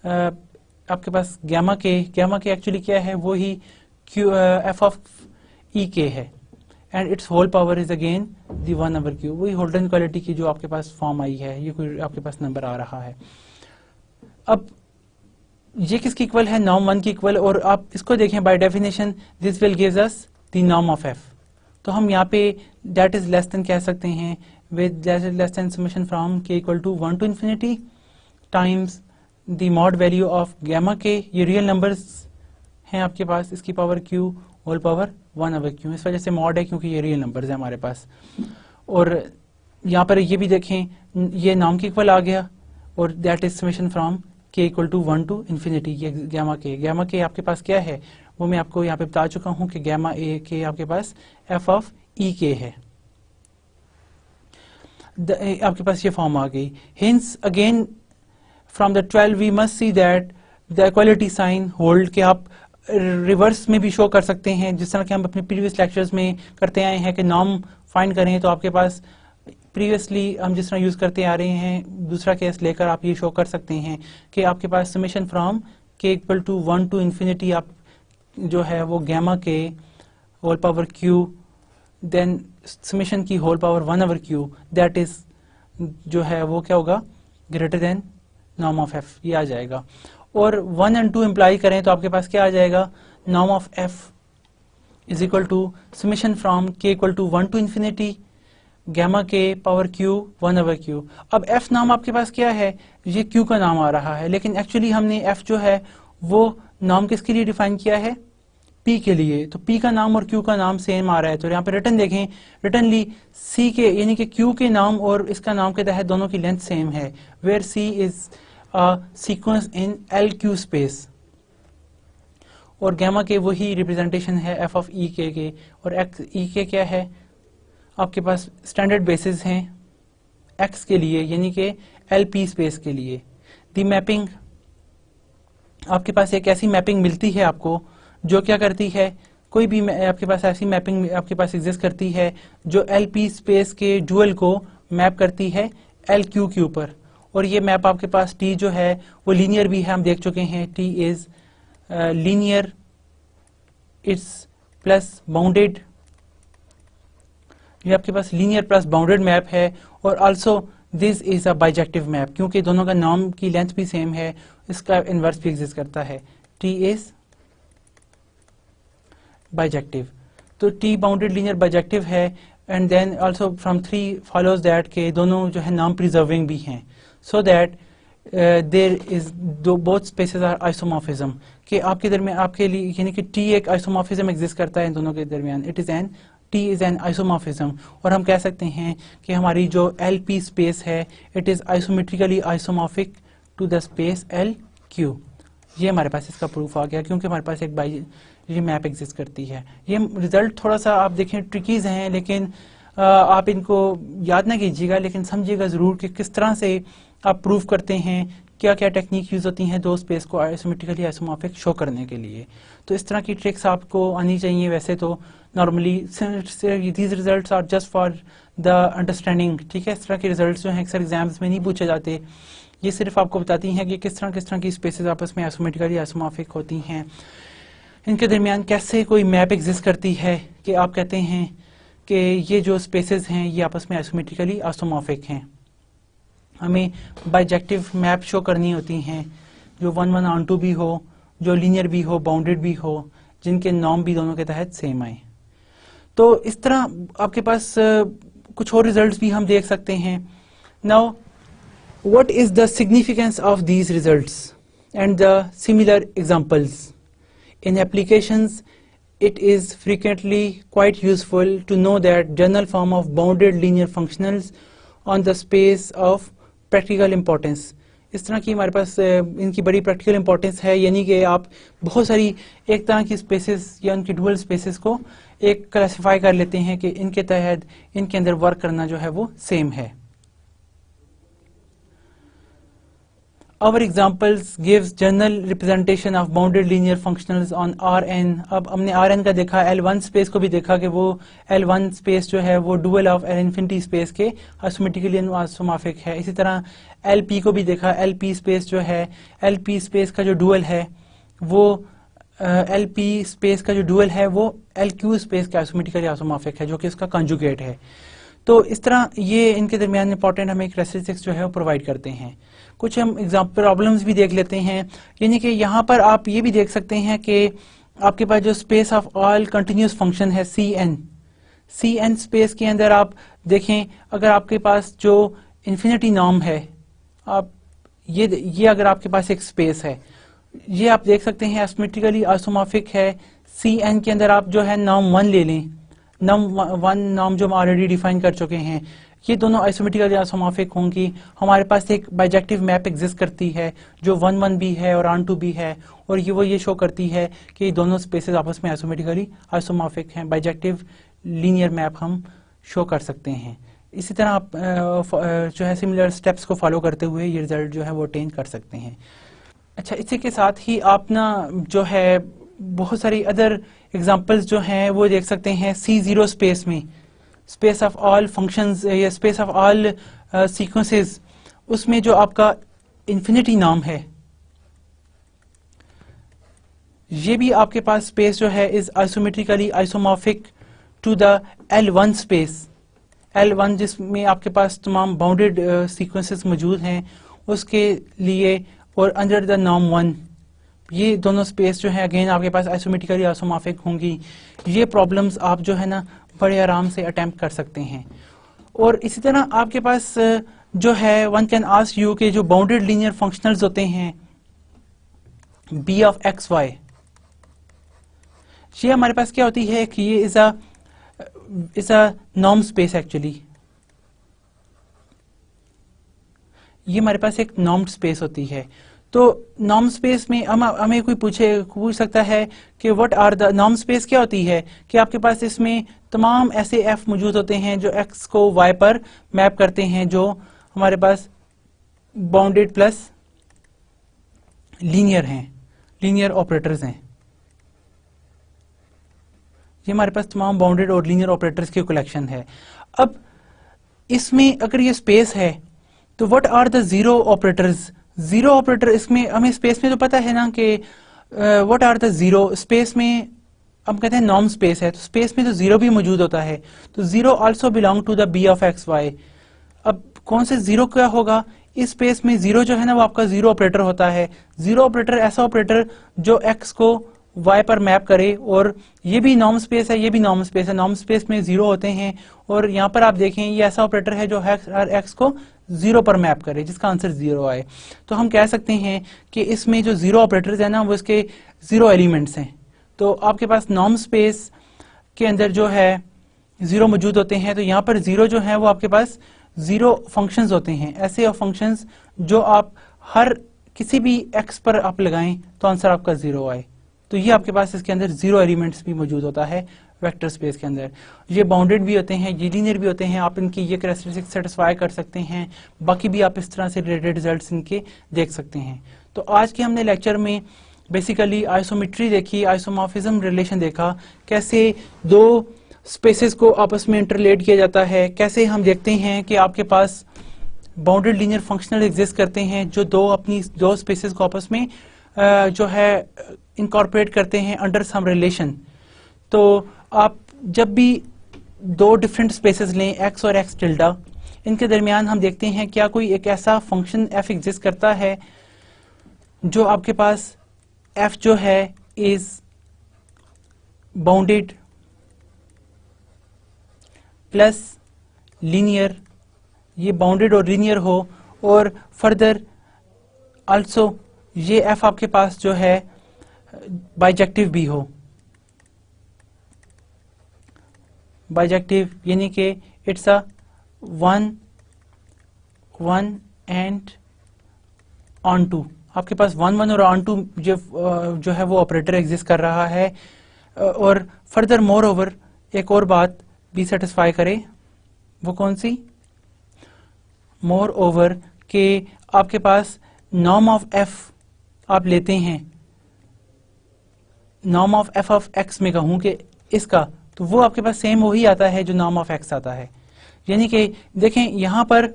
आपके पास gamma k एक्चुअली क्या है, वो ही f of e k है, and its whole power is again the 1 over q, वही holder inequality की जो आपके पास फॉर्म आई है, ये कोई आपके पास नंबर आ रहा है। अब ये किसकी इक्वल है, नॉर्म 1 की इक्वल, और आप इसको देखें bye definition this will gives us the norm of f, तो हम यहाँ पे दैट इज लेस देन कह सकते हैं with that is less than summation from k equal to 1 to infinity times the mod value of gamma k, ये real numbers हैं आपके पास, इसकी power q whole power 1 over q, इस वजह से मॉड है क्योंकि ये रियल नंबर्स हैं हमारे पास। और यहाँ पर ये भी देखें ये नॉर्म की इक्वल आ गया, और that is summation from k equal to 1 to infinity, ये गैमा के आपके पास क्या है, वो मैं आपको यहाँ पे बता चुका हूँ कि गैमा ए के आपके पास f ऑफ e k है, आपके पास ये फॉर्म आ गई। Hence again from the 12 we must see that the equality sign hold, के आप रिवर्स में भी शो कर सकते हैं, जिस तरह कि हम अपने प्रीवियस लेक्चर्स में करते आए हैं कि नॉर्म फाइंड करें, तो आपके पास प्रीवियसली हम जिस तरह यूज करते आ रहे हैं, दूसरा केस लेकर आप ये शो कर सकते हैं कि आपके पास summation from k equal to 1 to infinity आप जो है वो gamma k whole power q, then summation की whole power 1 over q, that is जो है वो क्या होगा, greater than norm of f, ये आ जाएगा। और 1 और 2 इम्प्लाई करें तो आपके पास क्या आ जाएगा, norm of f is equal to summation from k equal to 1 to infinity gamma k power q 1 over q। अब f नाम आपके पास क्या है, ये q का नाम आ रहा है, लेकिन एक्चुअली हमने f जो है वो नाम किसके लिए डिफाइन किया है, p के लिए, तो p का नाम और q का नाम सेम आ रहा है। तो यहाँ पे रिटर्न देखें, रिटर्नली c के यानी कि q के नाम और इसका नाम के तहत दोनों की लेंथ सेम है, where c is a sequence in LQ space, और गैमा के वही रिप्रेजेंटेशन है f ऑफ e k के, और x e k क्या है, आपके पास स्टैंडर्ड बेसिस हैं x के लिए, यानी कि LP स्पेस के लिए। दी मैपिंग, आपके पास एक ऐसी मैपिंग मिलती है आपको जो क्या करती है, कोई भी आपके पास ऐसी मैपिंग आपके पास एग्जिस्ट करती है जो LP स्पेस के डुअल को मैप करती है LQ के ऊपर, और ये मैप आपके पास T जो है वो लीनियर भी है, हम देख चुके हैं T is linear, it's plus bounded, ये आपके पास लीनियर प्लस बाउंडेड मैप है, और also this is a bijective map, क्योंकि दोनों का नाम की लेंथ भी सेम है, इसका इनवर्स भी एग्जिस्ट करता है, T इज बाइजेक्टिव। तो T बाउंडेड लीनियर बाइजेक्टिव है and then also from 3 follows that के दोनों जो है नॉन प्रिजर्विंग भी हैं, so that there is both spaces are isomorphism, कि आपके दरमियान आपके लिए यानी कि टी एक आइसोमॉर्फिज्म एग्जिस्ट करता है इन दोनों के दरमियान, it is an T is an isomorphism. और हम कह सकते हैं कि हमारी जो एल पी स्पेस है it is isometrically isomorphic to the space L Q. ये हमारे पास इसका प्रूफ आ गया क्योंकि हमारे पास एक बाइनरी मैप एग्जिस्ट करती है। ये रिजल्ट थोड़ा सा आप देखें ट्रिकीज हैं, लेकिन आप इनको याद ना कीजिएगा, लेकिन समझिएगा ज़रूर कि किस तरह से आप प्रूव करते हैं, क्या क्या टेक्निक यूज़ होती हैं दो स्पेस को आइसोमेट्रिकली आइसोमॉर्फिक शो करने के लिए। तो इस तरह की ट्रिक्स आपको आनी चाहिए। वैसे तो normally these results are just for the understanding, ठीक है। इस तरह के रिजल्ट्स जो हैं अक्सर एग्जाम्स में नहीं पूछे जाते, ये सिर्फ आपको बताती हैं कि किस तरह की स्पेसेस आपस में आइसोमेट्रिकली आइसोमॉर्फिक होती हैं, इनके दरमियान कैसे कोई मैप एग्जिस्ट करती है कि आप कहते हैं कि ये जो स्पेसेस हैं ये आपस में आइसोमेट्रिकली आइसोमॉर्फिक हैं। हमें बाइजेक्टिव मैप शो करनी होती हैं जो 1 ऑन 2 भी हो, जो लीनियर भी हो, बाउंडेड भी हो, जिनके नॉर्म भी दोनों के तहत सेम आए। तो इस तरह आपके पास कुछ और रिजल्ट्स भी हम देख सकते हैं। Now what is the significance of these results and the similar examples? In applications, it is frequently quite useful to know that general form of bounded linear functionals on the space of practical importance. इस तरह की हमारे पास इनकी बड़ी practical importance है, यानी कि आप बहुत सारी एक तरह की स्पेसेस या उनकी डुअल स्पेसेस को एक क्लासिफाई कर लेते हैं कि इनके तहत इनके अंदर वर्क करना जो है वो सेम है। Our examples gives general representation of bounded linear functionals on Rn। अब हमने Rn का देखा, L1 स्पेस को भी देखा कि वो L1 स्पेस जो है वो dual of L infinity space के आइसोमेट्रिकली आइसोमॉर्फिक है। इसी तरह Lp को भी देखा, Lp स्पेस जो है, Lp स्पेस का जो डुअल है वो Lp स्पेस का जो डुअल है वो Lq स्पेस के आइसोमेट्रिकली आइसोमॉर्फिक है, जो कि उसका कंजुगेट है। तो इस तरह ये इनके दरमियान इंपॉर्टेंट हमें कैरेक्टरिस्टिक्स जो है वो प्रोवाइड करते हैं। कुछ हम एग्जाम्पल प्रॉब्लम्स भी देख लेते हैं, यानी कि यहाँ पर आप ये भी देख सकते हैं कि आपके पास जो space of all continuous function है Cn स्पेस के अंदर आप देखें, अगर आपके पास जो इन्फिनिटी नॉर्म है, आप ये अगर आपके पास एक स्पेस है, ये आप देख सकते हैं आइसोमेट्रिकली आइसोमॉर्फिक है। Cn के अंदर आप जो है नॉर्म 1 ले लें, नॉर्म 1 नॉर्म जो हम ऑलरेडी डिफाइन कर चुके हैं, ये दोनों आइसोमेट्रिकली आइसोमॉर्फिक होंगी। हमारे पास एक बाइजेक्टिव मैप एग्जिस्ट करती है जो 1 भी है और ऑन 2 भी है, और ये शो करती है कि ये दोनों स्पेसेस आपस में आइसोमेट्रिकली आइसोमॉर्फिक हैं। बाइजेक्टिव लीनियर मैप हम शो कर सकते हैं। इसी तरह आप जो है सिमिलर स्टेप्स को फॉलो करते हुए ये रिजल्ट जो है वो अटेन कर सकते हैं। अच्छा, इसी के साथ ही आप ना जो है बहुत सारी अदर एग्जांपल्स जो हैं वो देख सकते हैं। C0 स्पेस में, स्पेस ऑफ ऑल फंक्शंस या स्पेस ऑफ ऑल सीक्वेंसेस, उसमें जो आपका इन्फिनिटी नॉर्म है, ये भी आपके पास स्पेस जो है is isometrically isomorphic to the L1 space. L1 जिसमें आपके पास तमाम बाउंडेड सीक्वेंसेस मौजूद हैं उसके लिए, और अंडर द नॉर्म 1, ये दोनों स्पेस जो है अगेन आपके पास आइसोमेट्रिकली आइसोमॉर्फिक होंगी। ये प्रॉब्लम्स आप जो है ना बड़े आराम से अटेम्प्ट कर सकते हैं। और इसी तरह आपके पास जो है वन कैन आस्क यू के जो बाउंडेड लीनियर फंक्शनल्स होते हैं b ऑफ एक्स वाई, ये हमारे पास क्या होती है कि ये is a norm space. Actually ये हमारे पास एक नॉर्म स्पेस होती है। तो नॉर्म स्पेस में हमें कोई पूछ सकता है कि what are the norm space, क्या होती है कि आपके पास इसमें तमाम ऐसे f मौजूद होते हैं जो x को y पर मैप करते हैं, जो हमारे पास बाउंडेड प्लस लीनियर हैं, लीनियर ऑपरेटर्स हैं। ये हमारे पास तमाम बाउंडेड और लीनियर ऑपरेटर्स की कलेक्शन है। अब इसमें अगर ये स्पेस है तो what are the zero operators. Zero operator, इसमें हमें स्पेस में तो पता है ना कि what are the zero. Space में हम कहते हैं नॉर्म स्पेस है, तो स्पेस में तो जीरो भी मौजूद होता है, तो zero also belong to the b of x y. अब कौन से जीरो क्या होगा इस स्पेस में? जीरो जो है ना वो आपका जीरो ऑपरेटर होता है। जीरो ऑपरेटर ऐसा ऑपरेटर जो x को y पर मैप करे, और ये भी नॉर्म स्पेस है, ये भी नॉर्म स्पेस है, नॉर्म स्पेस में 0 होते हैं, और यहाँ पर आप देखें ये ऐसा ऑपरेटर है जो हर x को 0 पर मैप करे, जिसका आंसर 0 आए। तो हम कह सकते हैं कि इसमें जो 0 ऑपरेटर्स है ना, वो इसके 0 एलिमेंट्स हैं। तो आपके पास नॉर्म स्पेस के अंदर जो है 0 मौजूद होते हैं, तो यहाँ पर 0 जो है वो आपके पास 0 फंक्शंस होते हैं, ऐसे फंक्शंस जो आप हर किसी भी x पर आप लगाएं तो आंसर आपका 0 आए। तो ये आपके पास इसके अंदर 0 एलिमेंट्स भी मौजूद होता है वेक्टर स्पेस के अंदर। ये बाउंडेड भी होते हैं, ये लीनियर भी होते हैं, आप इनकी ये कैरेक्टरिस्टिक सेटिस्फाई कर सकते हैं, बाकी भी आप इस तरह से रिलेटेड रिजल्ट्स इनके देख सकते हैं। तो आज के हमने लेक्चर में बेसिकली आइसोमेट्री देखी, आइसोमॉर्फिज्म रिलेशन देखा, कैसे दो स्पेसेस को आपस में इंटरलेट किया जाता है, कैसे हम देखते हैं कि आपके पास बाउंडेड लीनियर फंक्शनल एग्जिस्ट करते हैं जो दो स्पेसेस को आपस में जो है इनकॉर्पोरेट करते हैं अंडर सम रिलेशन। तो आप जब भी दो डिफरेंट स्पेसेस लें x और x टिल्डा, इनके दरमियान हम देखते हैं क्या कोई एक ऐसा फंक्शन f एग्जिस्ट करता है जो आपके पास f जो है इज बाउंडेड प्लस लीनियर, ये बाउंडेड और लीनियर हो, और फर्दर आल्सो ये f आपके पास जो है बाइजेक्टिव भी हो। बाइजेक्टिव यानी कि it's a 1 1 and onto, आपके पास 1 1 और ऑन टू जो है वो ऑपरेटर एग्जिस्ट कर रहा है। और फर्दर मोर ओवर एक और बात भी सेटिस्फाई करे, वो कौन सी? मोर ओवर के आपके पास नॉर्म ऑफ f आप लेते हैं, norm of f of x में कहूं कि इसका, तो वो आपके पास सेम वही आता है जो नॉर्म ऑफ x आता है। यानी कि देखें यहाँ पर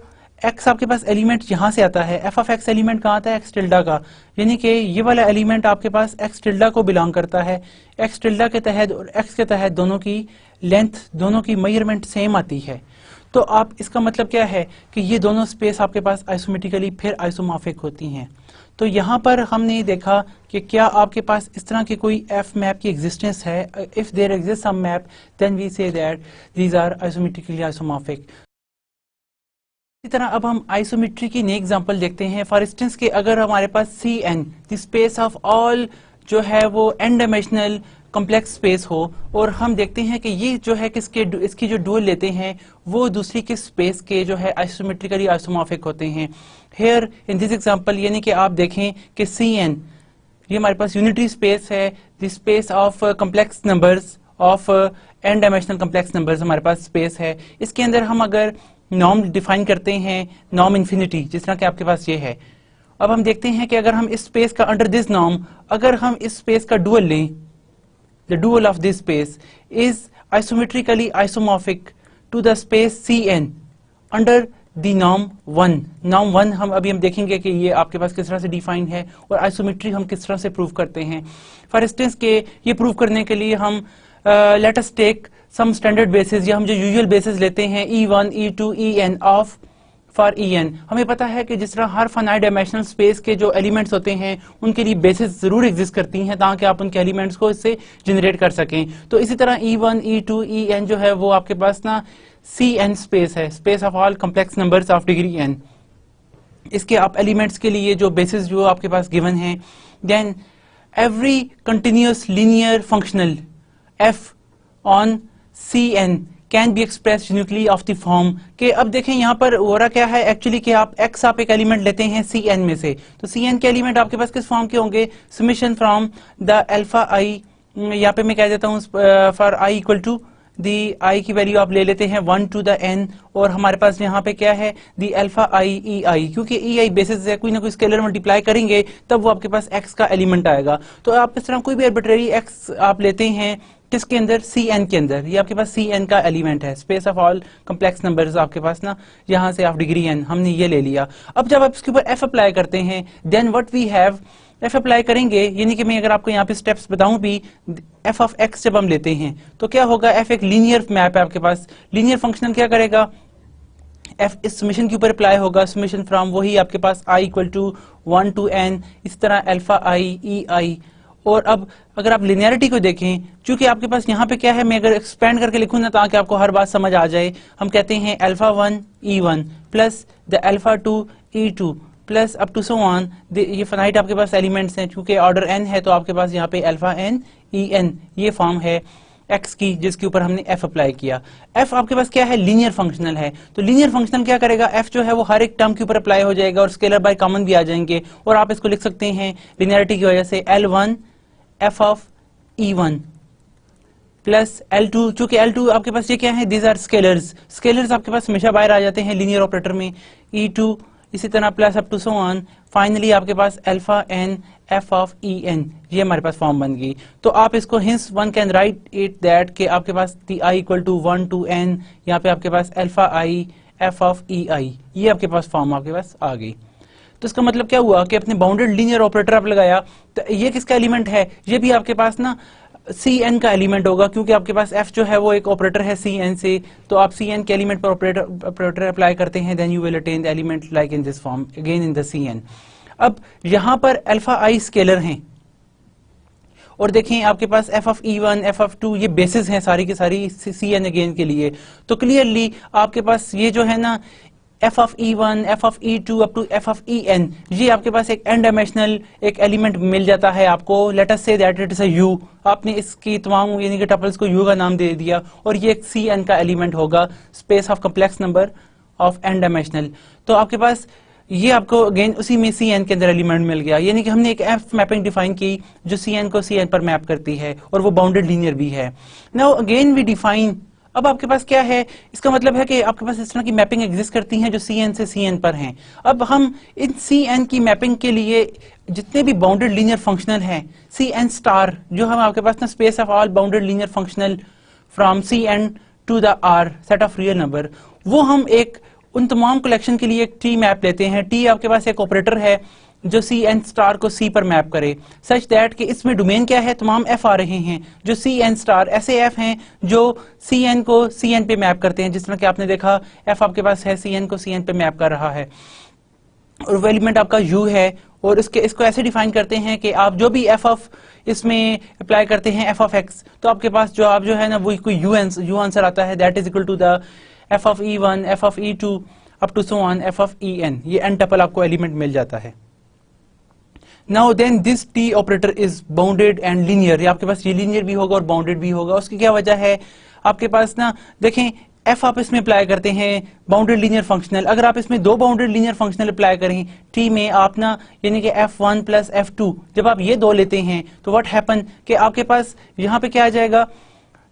x आपके पास एलिमेंट यहाँ से आता है, f ऑफ x एलिमेंट कहाँ आता है? x टिल्डा का, यानी कि ये वाला एलिमेंट आपके पास x टिल्डा को बिलोंग करता है। x टिल्डा के तहत और x के तहत दोनों की लेंथ, दोनों की मेजरमेंट सेम आती है। तो आप इसका मतलब क्या है कि ये दोनों स्पेस आपके पास आइसोमेट्रिकली फिर आइसोमॉर्फिक होती हैं। तो यहाँ पर हमने देखा कि क्या आपके पास इस तरह की कोई f मैप की एग्जिस्टेंस है। If there exist some map then we say that these are isometrically isomorphic. इसी तरह अब हम आइसोमेट्री की नई एग्जांपल देखते हैं। फॉर इंस्टेंस कि अगर हमारे पास Cn the space of all जो है वो n डायमेंशनल कॉम्प्लेक्स स्पेस हो, और हम देखते हैं कि ये जो है इसकी जो डुअल लेते हैं वो दूसरी के स्पेस के जो है आइसोमेट्रिकली आइसोमॉर्फिक होते हैं। हेयर इन दिस एग्जांपल यानी कि आप देखें कि Cn ये हमारे पास यूनिटरी स्पेस है, the space of complex numbers of n dimensional complex numbers हमारे पास स्पेस है। इसके अंदर हम अगर नॉर्म डिफाइन करते हैं, नॉर्म इन्फिनिटी, जिस तरह के आपके पास ये है। अब हम देखते हैं कि अगर हम इस स्पेस का अंडर दिस नॉर्म, अगर हम इस स्पेस का डुअल लें, the dual of this space is isometrically isomorphic to the space Cn under the norm 1। norm 1 हम देखेंगे कि ये आपके पास किस तरह से डिफाइन है और आइसोमेट्री हम किस तरह से प्रूव करते हैं। फॉर इंस्टेंस के ये प्रूव करने के लिए हम let us take some standard basis, या हम जो यूजुअल बेसिस लेते हैं E1 E2 En of for En। हमें पता है कि जिस तरह हर फाइनाइट डायमेंशनल स्पेस के जो एलिमेंट्स होते हैं उनके लिए बेसिस जरूर एग्जिस्ट करती हैं ताकि आप उनके एलिमेंट्स को इससे जनरेट कर सकें। तो इसी तरह E1 E2 En जो है वो आपके पास ना Cn स्पेस है, space of all complex numbers of degree n। इसके आप एलिमेंट्स के लिए जो बेसिस जो आपके पास गिवन है, then every continuous linear functional f on Cn can be express uniquely of the form के। अब देखें यहाँ पर हो रहा क्या है एक्चुअली कि आप x आप एक एलिमेंट लेते हैं Cn में से, तो Cn के एलिमेंट आपके पास किस फॉर्म के होंगे? Summation from the alpha i, यहाँ पे मैं कह देता हूँ for i equal to the i की वैल्यू आप ले लेते हैं 1 to the n, और हमारे पास यहाँ पे क्या है? दी अल्फा i ei, क्योंकि ei बेसिस है, कोई ना कोई स्केलर मल्टीप्लाई करेंगे तब वो आपके पास x का एलिमेंट आएगा। तो आप इस तरह कोई भी आर्बिट्रेरी x आप लेते हैं किसके अंदर? Cn के अंदर। ये आपके पास Cn का एलिमेंट है, space of all complex numbers आपके पास ना, यहाँ से ऑफ डिग्री n हमने ये ले लिया। अब जब आप इसके ऊपर f अप्लाई करते हैं, then what we have, f apply करेंगे यानी कि मैं अगर आपको यहाँ पे स्टेप्स बताऊं भी, f ऑफ x जब हम लेते हैं तो क्या होगा? f एक लीनियर मैप है आपके पास, लीनियर फंक्शनल क्या करेगा? f इस समेशन के ऊपर अप्लाई होगा, समेशन फ्रॉम वही आपके पास i equal to 1 to n, इस तरह अल्फा i ei, और अब अगर आप लिनियरिटी को देखें, चूंकि आपके पास यहाँ पे क्या है, मैं अगर एक्सपेंड करके लिखूं ना ताकि आपको हर बात समझ आ जाए, हम कहते हैं alpha 1 E1 plus the alpha 2 E2 plus up to so on, ये फाइनाइट आपके पास एलिमेंट्स हैं, चूंकि ऑर्डर n है तो आपके पास यहाँ पे अल्फा n En ये फॉर्म है x की जिसके ऊपर हमने f अप्लाई किया। f आपके पास क्या है, लीनियर फंक्शनल है, तो लीनियर फंक्शनल क्या करेगा, f जो है वो हर एक टर्म के ऊपर अप्लाई हो जाएगा और स्केलर बाय कॉमन भी आ जाएंगे, और आप इसको लिख सकते हैं लीनियरिटी की वजह से L1 f of E1 plus L2, चूंकि L2 आपके पास ये क्या है, दीज आर स्केलर्स, स्केलर्स आपके पास हमेशा बाहर आ जाते हैं लीनियर ऑपरेटर में, E2 इसी तरह plus up to so on, finally आपके पास alpha n f of En, ये हमारे पास फॉर्म बन गई। तो आप इसको hence one can write it that कि आपके पास i equal to 1 to n, यहाँ पे आपके पास alpha i f of ei, ये आपके पास फॉर्म आपके पास आ गई। तो इसका मतलब क्या हुआ कि अपने बाउंडेड लीनियर ऑपरेटर आप लगाया, तो ये किसका एलिमेंट है, ये भी आपके पास ना Cn का एलिमेंट होगा, क्योंकि आपके पास f जो है वो एक ऑपरेटर है Cn से, तो आप Cn के एलिमेंट पर ऑपरेटर अप्लाई करते हैं, then you will attain the element like in this form again in the Cn। अब यहाँ पर अल्फा i स्केलर हैं, और देखें आपके पास f of E1 f of 2 ये बेसिस हैं सारी की सारी Cn अगेन के लिए, तो क्लियरली आपके पास ये जो है ना f of E1 f of E2 up to f of En, ये आपके पास एक n डायमेंशनल एक एलिमेंट मिल जाता है आपको, let us say that it is a u, आपने इसकी तमाम यानी कि टपल्स को u का नाम दे दिया, और ये एक Cn का एलिमेंट होगा, space of complex number of n dimensional. तो आपके पास ये आपको अगेन उसी में Cn के अंदर एलिमेंट मिल गया, यानी कि हमने एक f मैपिंग डिफाइन की जो Cn को Cn पर मैप करती है, और वो बाउंडेड लीनियर भी है। नाउ अगेन वी डिफाइन, अब आपके पास क्या है, इसका मतलब है कि आपके पास इस तरह की मैपिंग एग्जिस्ट करती हैं जो Cn से Cn पर हैं। अब हम इन Cn की मैपिंग के लिए जितने भी बाउंडेड लीनियर फंक्शनल हैं, Cn स्टार जो हम आपके पास ना space of all bounded linear functional from Cn to the R set of real number, वो हम एक उन तमाम कलेक्शन के लिए एक T मैप लेते हैं। T आपके पास एक ऑपरेटर है जो Cn स्टार को C पर मैप करे, सच दैट कि इसमें डोमेन क्या है, तमाम f आ रहे हैं जो Cn स्टार ऐसे f हैं जो Cn को Cn पे मैप करते हैं, जिस तरह कि आपने देखा f आपके पास है Cn को Cn पे मैप कर रहा है, और वो एलिमेंट आपका u है, और इसको ऐसे डिफाइन करते हैं कि आप जो भी f ऑफ इसमें अप्लाई करते हैं f ऑफ x, तो आपके पास जो आप जो है ना वो कोई u आंसर आता है, that is equal to the f of E1 f of E2 up to so on f of En, ये n टपल आपको एलिमेंट मिल जाता है। Now then this T operator is bounded and linear, ये आपके पास ये लीनियर भी होगा और बाउंडेड भी होगा। उसकी क्या वजह है, आपके पास ना देखें f आप इसमें अप्लाई करते हैं बाउंडेड लीनियर फंक्शनल, अगर आप इसमें दो बाउंडेड लीनियर फंक्शनल अप्लाई करें T में, आप ना यानी कि f1 प्लस f2, जब आप ये दो लेते हैं तो व्हाट हैपन कि आपके पास यहाँ पे क्या आ जाएगा,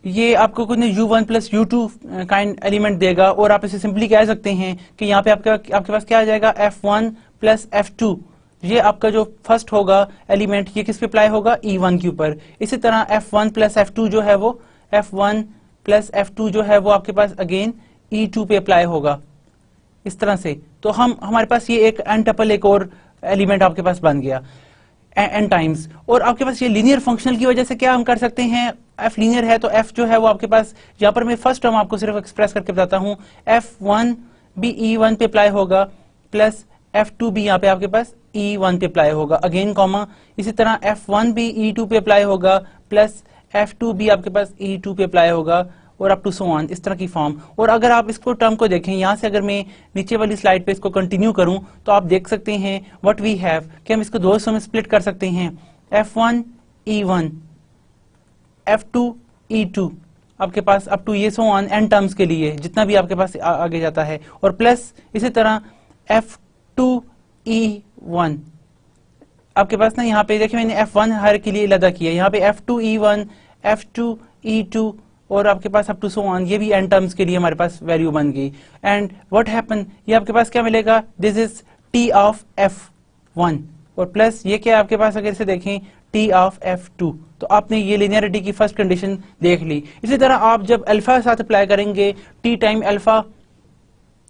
ये आपको कुछ u1 plus u2 kind element देगा, और आप इसे सिंपली कह सकते हैं कि यहाँ पे आपके पास क्या आ जाएगा, f1 प्लस f2, ये आपका जो फर्स्ट होगा एलिमेंट ये किस पे अप्लाई होगा, E1 के ऊपर। इसी तरह f1 प्लस f2 जो है वो f1 प्लस f2 जो है वो आपके पास अगेन E2 पे अप्लाई होगा, इस तरह से। तो हमारे पास ये एक n टपल एक और एलिमेंट आपके पास बन गया n टाइम्स, और आपके पास ये लीनियर फंक्शनल की वजह से क्या हम कर सकते हैं, f लीनियर है तो f जो है वो आपके पास, यहाँ पर मैं फर्स्ट टर्म आपको सिर्फ एक्सप्रेस करके बताता हूँ, f1 भी E1 पे अप्लाई होगा प्लस f2 भी यहाँ पे आपके पास E1 पे अप्लाई होगा अगेन कॉमा, इसी तरह f1 भी E2 पे अप्लाई होगा प्लस f2 भी आपके पास E2 पे अप्लाई होगा, और अप टू सो ऑन, इस तरह की फॉर्म। और अगर आप इसको टर्म को देखें, यहाँ से अगर मैं नीचे वाली स्लाइड पे इसको कंटिन्यू करूं तो आप देख सकते हैं व्हाट वी हैव कि हम इसको दो हिस्सों में स्प्लिट कर सकते हैं, f1 E1 f2 E2 आपके पास अप टू ये सो ऑन n टर्म्स के लिए जितना भी आपके पास आगे जाता है, और प्लस इसी तरह f2 E1 आपके पास ना, यहाँ पे देखिए मैंने f1 हर के लिए अलग किया, यहाँ पे f2 E1 f2 E2 और आपके पास अप टू सो ऑन, ये भी n टर्म्स के लिए हमारे पास वैल्यू बन गई। एंड व्हाट हैपन, ये आपके पास क्या मिलेगा, this is t of f1, और प्लस ये क्या आपके पास अगर इसे देखें t ऑफ f2, तो आपने ये लिनियरिटी की फर्स्ट कंडीशन देख ली। इसी तरह आप जब अल्फा के साथ अप्लाई करेंगे, t टाइम अल्फा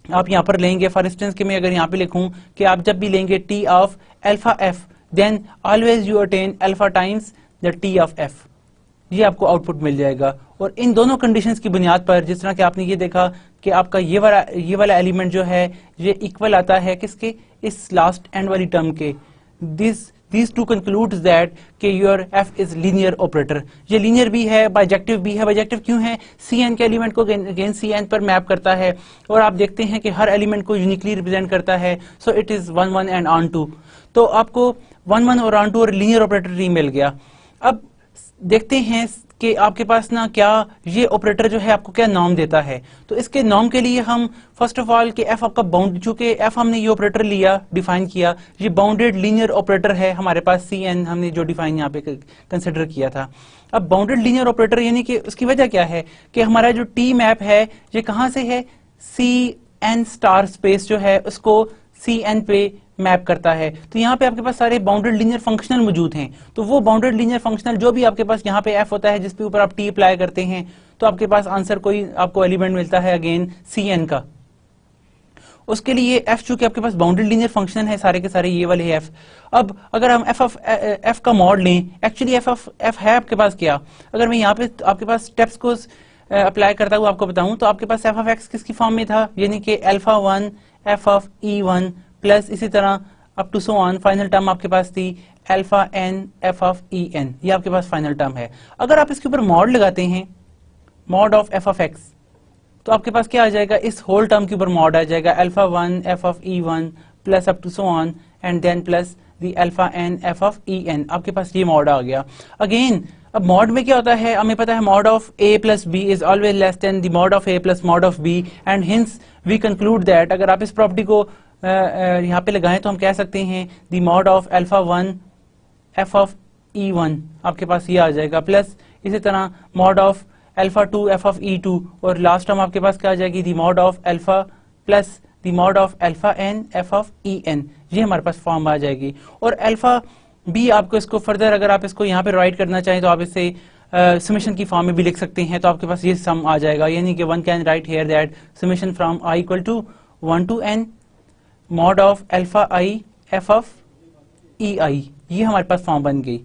आप यहाँ पर लेंगे, फॉर इंस्टेंस कि मैं अगर यहाँ पे लिखूं कि आप जब भी लेंगे t of alpha f, then always you attain alpha times the t of f, ये आपको आउटपुट मिल जाएगा। और इन दोनों कंडीशंस की बुनियाद पर, जिस तरह कि आपने ये देखा कि आपका ये वाला एलिमेंट जो है ये इक्वल आता है किसके, इस लास्ट एंड वाली टर्म के, these two concludes that कि your f is linear operator। ये linear भी है, बाइजेक्टिव भी है। बाइजेक्टिव क्यों है? cn के एलिमेंट को अगेन cn पर मैप करता है और आप देखते हैं कि हर एलिमेंट को यूनिकली रिप्रेजेंट करता है। So it is 1 1 and onto. तो आपको 1 1 और ऑन टू और लीनियर ऑपरेटर ही मिल गया। अब देखते हैं कि आपके पास ना क्या ये ऑपरेटर जो है आपको क्या नॉर्म देता है। तो इसके नॉर्म के लिए हम फर्स्ट ऑफ ऑल कि एफ आपका बाउंड, चूंकि एफ हमने ये ऑपरेटर लिया, डिफाइन किया, ये बाउंडेड लीनियर ऑपरेटर है हमारे पास, सी एन हमने जो डिफाइन यहाँ पे कंसिडर किया था। अब बाउंडेड लीनियर ऑपरेटर यानी कि उसकी वजह क्या है कि हमारा जो टी मैप है ये कहाँ से है, सी एन स्टार स्पेस जो है उसको सी एन पे मैप करता है। तो यहाँ पे आपके पास सारे बाउंडेड लीनियर फंक्शनल मौजूद हैं। तो वो बाउंडेड लीनियर फंक्शनल जो भी आपके पास यहाँ पे एफ होता है जिसके ऊपर आप टी अप्लाई करते हैं तो आपके पास आंसर कोई आपको एलिमेंट मिलता है अगेन सी एन का। उसके लिए एफ चूंकि आपके पास बाउंडेड लीनियर फंक्शन है सारे के सारे ये वाले एफ। अब अगर हम एफ का मॉड लें, एक्चुअली एफ है आपके पास क्या, अगर मैं यहाँ पे आपके पास स्टेप्स को अप्लाई करता हूँ आपको बताऊं तो आपके पास एफ ऑफ एक्स किसकी फॉर्म में था, यानी कि alpha 1 f of e 1 plus इसी तरह up to so on final term आपके पास थी alpha n f of e n, ये आपके पास फाइनल टर्म है। अगर आप इसके ऊपर मॉड लगाते हैं, mod of f of x, तो आपके पास क्या आ जाएगा, इस होल टर्म के ऊपर मॉड आ जाएगा alpha 1 f of e 1 plus up to so on and then plus the alpha n f of e n, आपके पास ये मॉड आ गया। अगेन अब मॉड में क्या होता है, हमें पता है mod of a plus b is always less than the mod of a plus mod of b and hence we conclude that, अगर आप इस प्रॉपर्टी को यहाँ पे लगाएं तो हम कह सकते हैं the mod of alpha 1 f of e 1 आपके पास ये आ जाएगा, प्लस इसी तरह mod of alpha 2 f of e 2 और लास्ट टर्म आपके पास क्या आ जाएगी, the mod of alpha plus the mod of alpha n f of e n, ये हमारे पास फॉर्म आ जाएगी। और अल्फा बी आपको इसको फर्दर अगर आप इसको यहाँ पे राइट करना चाहें तो आप इसे समेशन की फॉर्म में भी लिख सकते हैं, तो आपके पास ये सम आ जाएगा, यानी कि one can write here that summation from i equal to 1 to n mod of alpha i f of e i, ये हमारे पास फॉर्म बन गई।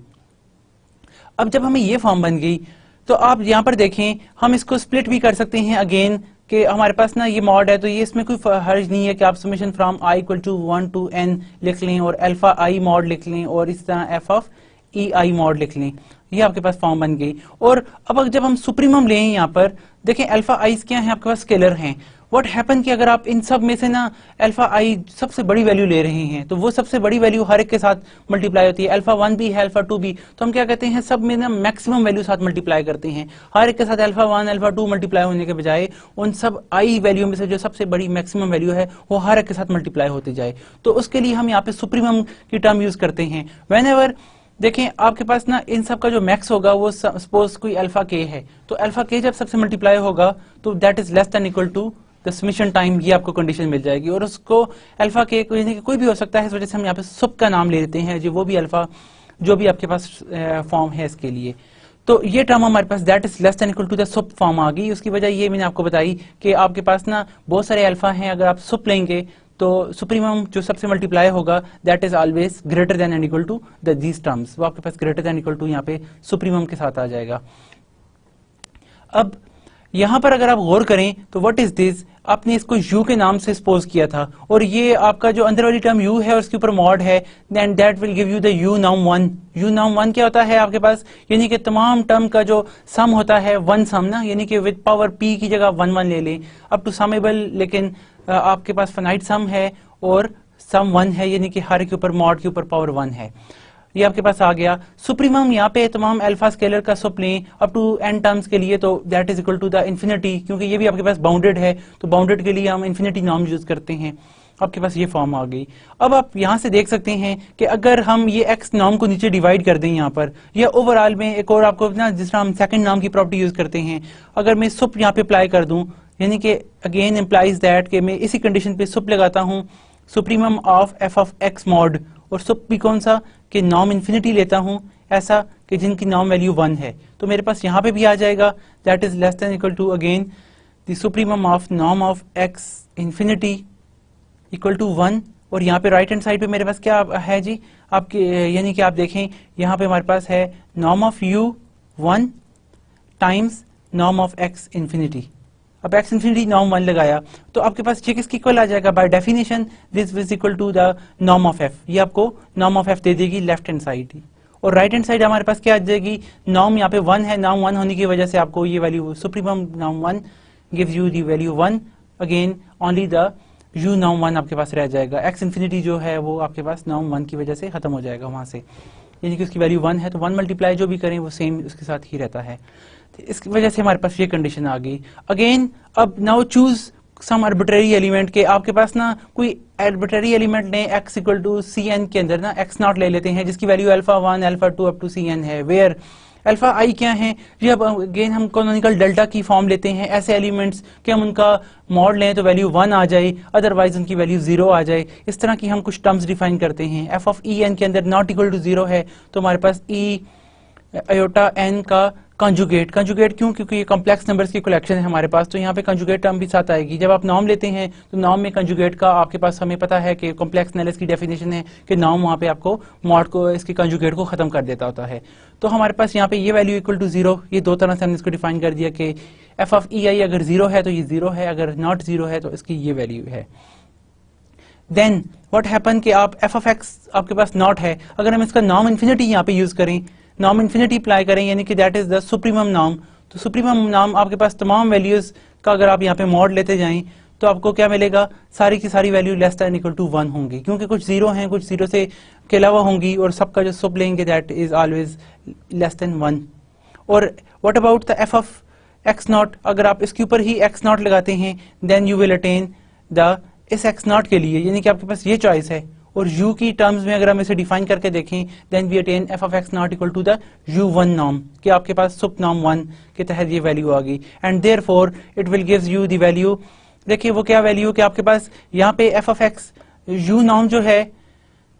अब जब हमें ये फॉर्म बन गई तो आप यहाँ पर देखें हम इसको स्प्लिट भी कर सकते हैं अगेन कि हमारे पास ना ये मॉड है तो ये इसमें कोई हर्ज नहीं है कि आप summation from i equal to 1 to n लिख लें और अल्फा आई मॉड लिख लें और इस तरह F of e i mod लिख लें, ये आपके पास फॉर्म बन गई। और अब जब हम सुप्रीमम लें यहाँ पर देखें अल्फा आईज क्या है आपके पास, स्केलर हैं। व्हाट हैपन कि अगर आप इन सब में से ना अल्फा आई सबसे बड़ी वैल्यू ले रहे हैं तो वो सबसे बड़ी वैल्यू हर एक के साथ मल्टीप्लाई होती है, अल्फा 1 भी है अल्फा 2 भी, तो हम क्या कहते हैं सब में ना मैक्सिमम वैल्यू साथ मल्टीप्लाई करते हैं, हर एक के साथ अल्फा 1 अल्फा 2 मल्टीप्लाई होने के बजाय उन सब आई वैल्यू में से जो सबसे बड़ी मैक्सिमम वैल्यू है वो हर एक के साथ मल्टीप्लाई होती जाए। तो उसके लिए हम यहाँ पे सुप्रीमम की टर्म यूज करते हैं। व्हेनेवर देखें आपके पास ना इन सब का जो मैक्स होगा वो सपोज कोई अल्फा के है तो अल्फा के जब सबसे मल्टीप्लाई होगा तो that is less than equal to the summation time, ये आपको कंडीशन मिल जाएगी। और उसको अल्फा के कोई भी हो सकता है, इस वजह से हम यहाँ पे सुप का नाम ले लेते हैं, जो वो भी अल्फा जो भी आपके पास फॉर्म है इसके लिए। तो ये टर्म हमारे पास that is less than equal to the sup form आ गई। उसकी वजह ये मैंने आपको बताई कि आपके पास ना बहुत सारे अल्फा हैं, अगर आप सुप लेंगे तो सुप्रीमम जो सबसे मल्टीप्लाई होगा that is always greater than and equal to these terms, वो आपके पास ग्रेटर देन इक्वल टू यहाँ पे सुप्रीमम के साथ आ जाएगा। अब यहां पर अगर आप गौर करें तो व्हाट इज दिस, आपने इसको u के नाम से सपोज किया था और ये आपका जो अंदर वाली टर्म u है और उसके ऊपर मॉड है, then that will give you the u norm 1। u norm 1 क्या होता है आपके पास, यानी कि तमाम टर्म का जो सम होता है वन सम ना, यानी कि विद पावर p की जगह 1 1 ले लें अप टू समेबल, लेकिन आपके पास फाइनाइट सम है और सम 1 है, यानी कि हर के ऊपर मॉड के ऊपर पावर 1 है, ये आपके पास आ गया। सुप्रीमम यहाँ पे तमाम अल्फा स्केलर का सुप लें अप टू n टर्म्स के लिए तो that is equal to the infinity, क्योंकि ये भी आपके पास बाउंडेड है तो बाउंडेड के लिए हम इन्फिनिटी नॉर्म यूज करते हैं, आपके पास ये फॉर्म आ गई। अब आप यहाँ से देख सकते हैं कि अगर हम ये x नॉर्म को नीचे डिवाइड कर दें यहाँ पर, या ओवरऑल में एक और आपको ना जिस तरह हम सेकंड नॉर्म की प्रॉपर्टी यूज करते हैं, अगर मैं सुप यहाँ पे अप्लाई कर दूं, यानी कि अगेन इम्प्लाइज दैट कि मैं इसी कंडीशन पे सुप लगाता हूँ supremum of f of x mod, और सुप भी कौन सा कि नॉर्म इन्फिनिटी लेता हूं ऐसा कि जिनकी नॉर्म वैल्यू 1 है, तो मेरे पास यहाँ पे भी आ जाएगा that is less than equal to again the supremum of norm of x infinity equal to 1। और यहाँ पे राइट हैंड साइड पे मेरे पास क्या है जी आपके, यानी कि आप देखें यहाँ पे हमारे पास है norm of u 1 times norm of x infinity, अब x इन्फिनिटी नॉर्म 1 लगाया तो आपके पास ये किसकी इक्वल आ जाएगा, by definition this is equal to the norm of f। ये आपको नॉर्म ऑफ f दे देगी लेफ्ट हैंड साइड, और राइट हैंड साइड हमारे पास क्या आ जाएगी, नॉर्म यहाँ पे 1 है, नॉर्म 1 होने की वजह से आपको ये value supremum norm 1 gives you the value 1, again only the u norm 1 आपके पास रह जाएगा, x इन्फिनिटी जो है वो आपके पास नॉर्म 1 की वजह से खत्म हो जाएगा वहां से, यानी कि उसकी वैल्यू 1 है तो 1 मल्टीप्लाई जो भी करें वो सेम उसके साथ ही रहता है। तो इसकी वजह से हमारे पास ये कंडीशन आ गई। अगेन अब now choose some arbitrary element के, आपके पास ना कोई आर्बिट्रेरी एलिमेंट ने x इक्वल टू cn के अंदर ना x नॉट ले लेते हैं जिसकी value alpha 1 alpha 2 up to cn है, वेयर अल्फा आई क्या है, ये अब अगेन हम कैनोनिकल डेल्टा की फॉर्म लेते हैं ऐसे एलिमेंट्स कि हम उनका मॉड लें तो वैल्यू 1 आ जाए, अदरवाइज उनकी वैल्यू 0 आ जाए। इस तरह की हम कुछ टर्म्स डिफाइन करते हैं। एफ ऑफ ई एन के अंदर नॉट इक्वल टू 0 है तो हमारे पास ई आयोटा एन का कंजुगेट, कंजुगेट क्यों, क्योंकि ये कॉम्प्लेक्स नंबर्स की कलेक्शन है हमारे पास, तो यहाँ पे कंजुगेट टर्म भी साथ आएगी। जब आप नॉर्म लेते हैं तो नॉर्म में कंजुगेट का आपके पास, हमें पता है कि कॉम्प्लेक्स एनालिसिस की डेफिनेशन है कि नॉर्म वहाँ पे आपको मॉड को, इसके कंजुगेट को खत्म कर देता होता है। तो हमारे पास यहाँ पे ये वैल्यू इक्वल टू 0, ये दो तरह से हमने इसको डिफाइन कर दिया कि एफ ऑफ ई आई अगर 0 है तो ये 0 है, अगर नॉट 0 है तो इसकी ये वैल्यू है। देन व्हाट हैपन कि आप एफ ऑफ एक्स आपके पास नॉट है, अगर हम इसका नॉर्म इन्फिनिटी यहाँ पे यूज करें, नॉर्म इन्फिनिटी अप्लाई करें, यानी कि that is the supremum norm, तो सुप्रीमम नॉर्म आपके पास तमाम वैल्यूज का अगर आप यहाँ पे मॉड लेते जाएं तो आपको क्या मिलेगा, सारी की सारी value less than equal to 1 होंगी, क्योंकि कुछ 0 हैं, कुछ 0 से के अलावा होंगी, और सबका जो सुप लेंगे that is always less than 1। और what about the f of x naught, अगर आप इसके ऊपर ही एक्स नॉट लगाते हैं then you will attain the इस एक्स नॉट के लिए, यानी कि आपके पास ये चॉइस है। और u की टर्म्स में अगर हम इसे डिफाइन करके देखें then we attain f of x naught equal to the u1 norm, कि आपके पास सुप नॉर्म 1 के तहत ये वैल्यू आ गई, and therefore it will gives you the value. देखिए वो क्या वैल्यू कि आपके पास यहाँ पे f of x u norm जो है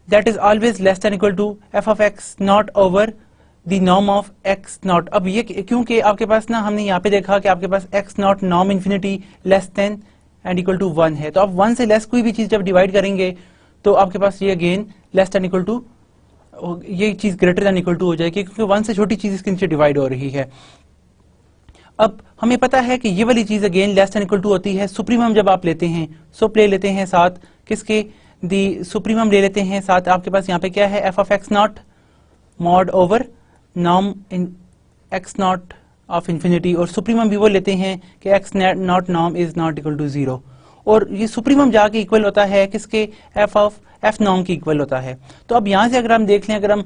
that is always less than equal to f of x naught over the norm of x naught. अब ये क्योंकि आपके पास ना, हमने यहाँ पे देखा कि आपके पास x naught norm infinity less than and equal to 1 है, तो आप 1 से लेस कोई भी चीज जब डिवाइड करेंगे तो आपके पास ये again less than equal to, ये चीज ग्रेटर देन इक्वल टू हो जाएगी, क्योंकि 1 से छोटी चीज इसके नीचे डिवाइड हो रही है। अब हमें पता है कि ये वाली चीज again less than equal to होती है सुप्रीमम जब आप लेते हैं, सुप ले लेते हैं साथ किसके, दी सुप्रीमम ले लेते हैं साथ, आपके पास यहाँ पे क्या है f of x naught mod over norm in x naught of infinity, और सुप्रीमम भी वो लेते हैं कि x naught norm is not equal to 0, और ये सुप्रीमम जाके इक्वल होता है किसके, एफ ऑफ एफ नॉर्म की इक्वल होता है। तो अब यहाँ से अगर हम देख लें, अगर हम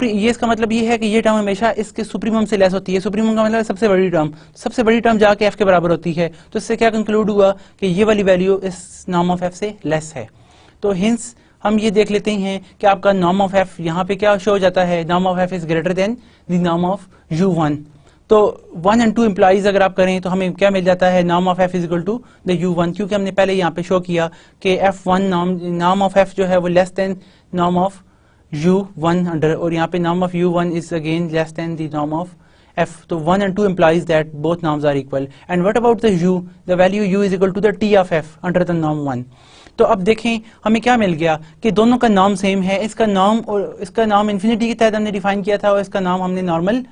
ये इसका मतलब ये है कि ये टर्म हमेशा इसके सुप्रीमम से लेस होती है, सुप्रीमम का मतलब सबसे बड़ी टर्म, सबसे बड़ी टर्म जाके एफ के बराबर होती है, तो इससे क्या कंक्लूड हुआ कि ये वाली वैल्यू इस नॉर्म ऑफ एफ से लेस है। तो हिंस हम ये देख लेते हैं कि आपका नॉर्म ऑफ एफ यहाँ पे क्या शो हो जाता है, norm of f is greater than the norm of u1। तो 1 एंड 2 इम्प्लाइज अगर आप करें तो हमें क्या मिल जाता है, norm of f is equal to the u1, क्योंकि हमने पहले यहाँ पे शो किया कि f1 नॉर्म ऑफ f जो है वो less than norm of u1 under, और यहाँ पे norm of u1 is again less than the norm of f। तो 1 and 2 implies that both norms are equal, and what about the u, the value u is equal to the t of f under the norm 1। तो अब देखें हमें क्या मिल गया कि दोनों का नॉर्म सेम है, इसका नॉर्म और इसका नॉर्म इन्फिनिटी के तहत हमने डिफाइन किया था, और इसका नाम हमने नॉर्मल,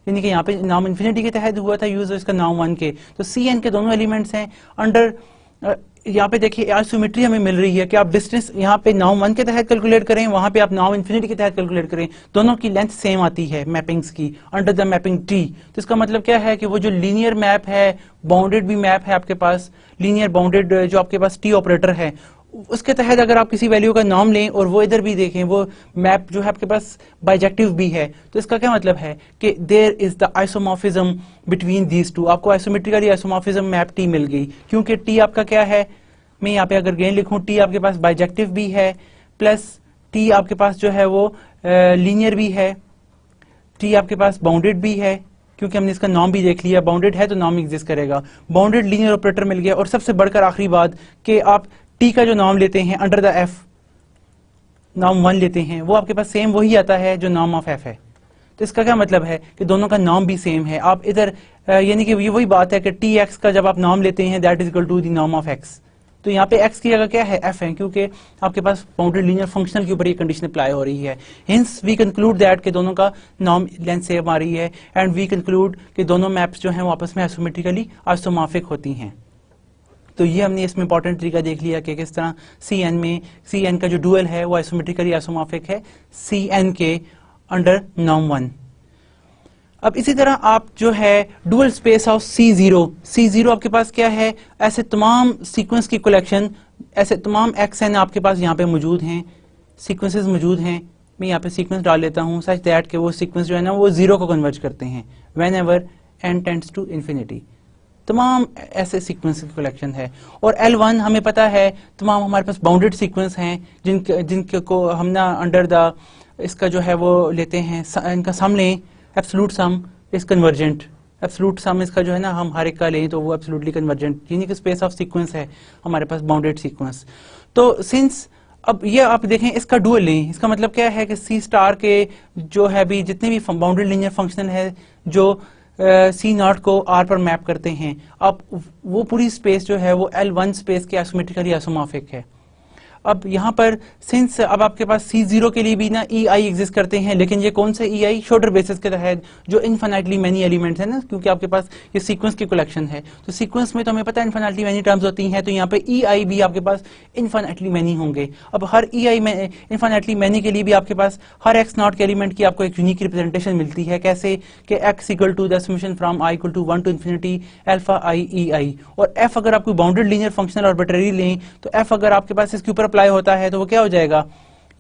यानी कि यहाँ पे नाम इन्फिनिटी के तहत हुआ था यूज, इसका नाम 1 के, तो सी एन के दोनों एलिमेंट्स हैं अंडर। यहाँ पे देखिए आइसोमेट्री हमें मिल रही है कि आप डिस्टेंस यहाँ पे नाम 1 के तहत कैलकुलेट करें, वहां पे आप नाम इन्फिनिटी के तहत कैलकुलेट करें, दोनों की लेंथ सेम आती है मैपिंग्स की अंडर द मैपिंग टी। तो इसका मतलब क्या है कि वो जो लीनियर मैप है, बाउंडेड भी मैप है आपके पास, लीनियर बाउंडेड जो आपके पास टी ऑपरेटर है, उसके तहत अगर आप किसी वैल्यू का नाम लें और वो इधर भी देखें, वो मैप जो है आपके पास बाइजेक्टिव भी है, तो इसका क्या मतलब है कि there is the isomorphism between these two, आपको आइसोमेट्रिकली आइसोमॉर्फिज्म मैप टी मिल गई, क्योंकि टी आपका क्या है, मैं यहाँ पे अगर गेन लिखूं टी आपके पास बाइजेक्टिव भी है, प्लस टी आपके पास जो है वो लीनियर भी है, टी आपके पास बाउंडेड भी है, क्योंकि हमने इसका नॉर्म भी देख लिया, बाउंडेड है तो नॉर्म एग्जिस्ट करेगा, बाउंडेड लीनियर ऑपरेटर मिल गया, और सबसे बढ़कर आखिरी बात कि आप टी का जो नॉर्म लेते हैं अंडर द एफ, नॉर्म 1 लेते हैं, वो आपके पास सेम वही आता है जो नॉर्म ऑफ एफ है। तो इसका क्या मतलब है कि दोनों का नॉर्म भी सेम है। आप इधर यानी कि ये वही बात है कि टी एक्स का जब आप नॉर्म लेते हैं that is equal to the norm of x, तो यहाँ पे x की जगह क्या है, f है, क्योंकि आपके पास बाउंडेड लीनियर फंक्शनल के ऊपर ये कंडीशन अप्लाई हो रही है। हिंस वी कंक्लूड दैट के दोनों का नॉर्म लेंथ सेम आ रही है, एंड वी कंक्लूड कि दोनों मैप्स जो हैं वो आपस में आइसोमेट्रिकली आइसोमॉर्फिक होती हैं। तो ये हमने इसमें इंपॉर्टेंट तरीका देख लिया कि किस तरह Cn में Cn का जो डुअल है वो आइसोमेट्रिकली आइसोमॉर्फिक है Cn के अंडर नॉर्म 1। अब इसी तरह आप जो है डुअल स्पेस ऑफ C0 आपके पास क्या है, ऐसे तमाम सीक्वेंस की कलेक्शन, ऐसे तमाम xn आपके पास यहाँ पे मौजूद हैं, सीक्वेंसेस मौजूद हैं। मैं यहाँ पे सीक्वेंस डाल लेता हूँ सच दैट कि वो सीक्वेंस जो है ना वो 0 को कन्वर्ज करते हैं whenever n tends to infinity। तमाम ऐसे सीक्वेंस की कलेक्शन है। और L1 हमें पता है तमाम हमारे पास बाउंडेड सीक्वेंस हैं जिनके को हम ना अंडर द इसका जो है वो लेते हैं, इनका सम लें, absolute sum is convergent. Absolute sum इसका जो है ना हम हर एक का लें तो वो एब्सोल्युटली कन्वर्जेंट, यानी कि स्पेस ऑफ सीक्वेंस है हमारे पास बाउंडेड सीक्वेंस। तो सिंस अब ये आप देखें इसका डुअल लें, इसका मतलब क्या है कि सी स्टार के जो है भी जितने भी बाउंडेड लीनियर फंक्शन है जो सी नॉट को आर पर मैप करते हैं, अब वो पूरी स्पेस जो है वो L1 स्पेस के आइसोमेट्रिकली आइसोमॉर्फिक है। अब यहाँ पर सिंस अब आपके पास C0 के लिए भी ना EI एग्जिस्ट करते हैं, लेकिन ये कौन से EI, शॉर्टर बेसिस के तहत जो इनफाइनाइटली मैनी एलिमेंट्स है ना, क्योंकि आपके पास ये सीक्वेंस की कलेक्शन है, तो सीक्वेंस में तो हमें पता है इनफाइनाइटली मैनी टर्म्स होती हैं, तो यहाँ पे EI भी आपके पास इनफाइनाइटली मैनी होंगे। अब हर EI में इनफाइनाइटली मैनी के लिए भी आपके पास हर x0 के एलिमेंट की आपको एक यूनिक रिप्रेजेंटेशन मिलती है। कैसे कि x equal to the summation from i equal to 1 to infinity alpha i EI। और f अगर आप कोई बाउंडेड लीनियर फंक्शनल आर्बिट्ररी लें तो f अगर आपके पास इसके ऊपर अप्लाई होता है तो वो क्या हो जाएगा,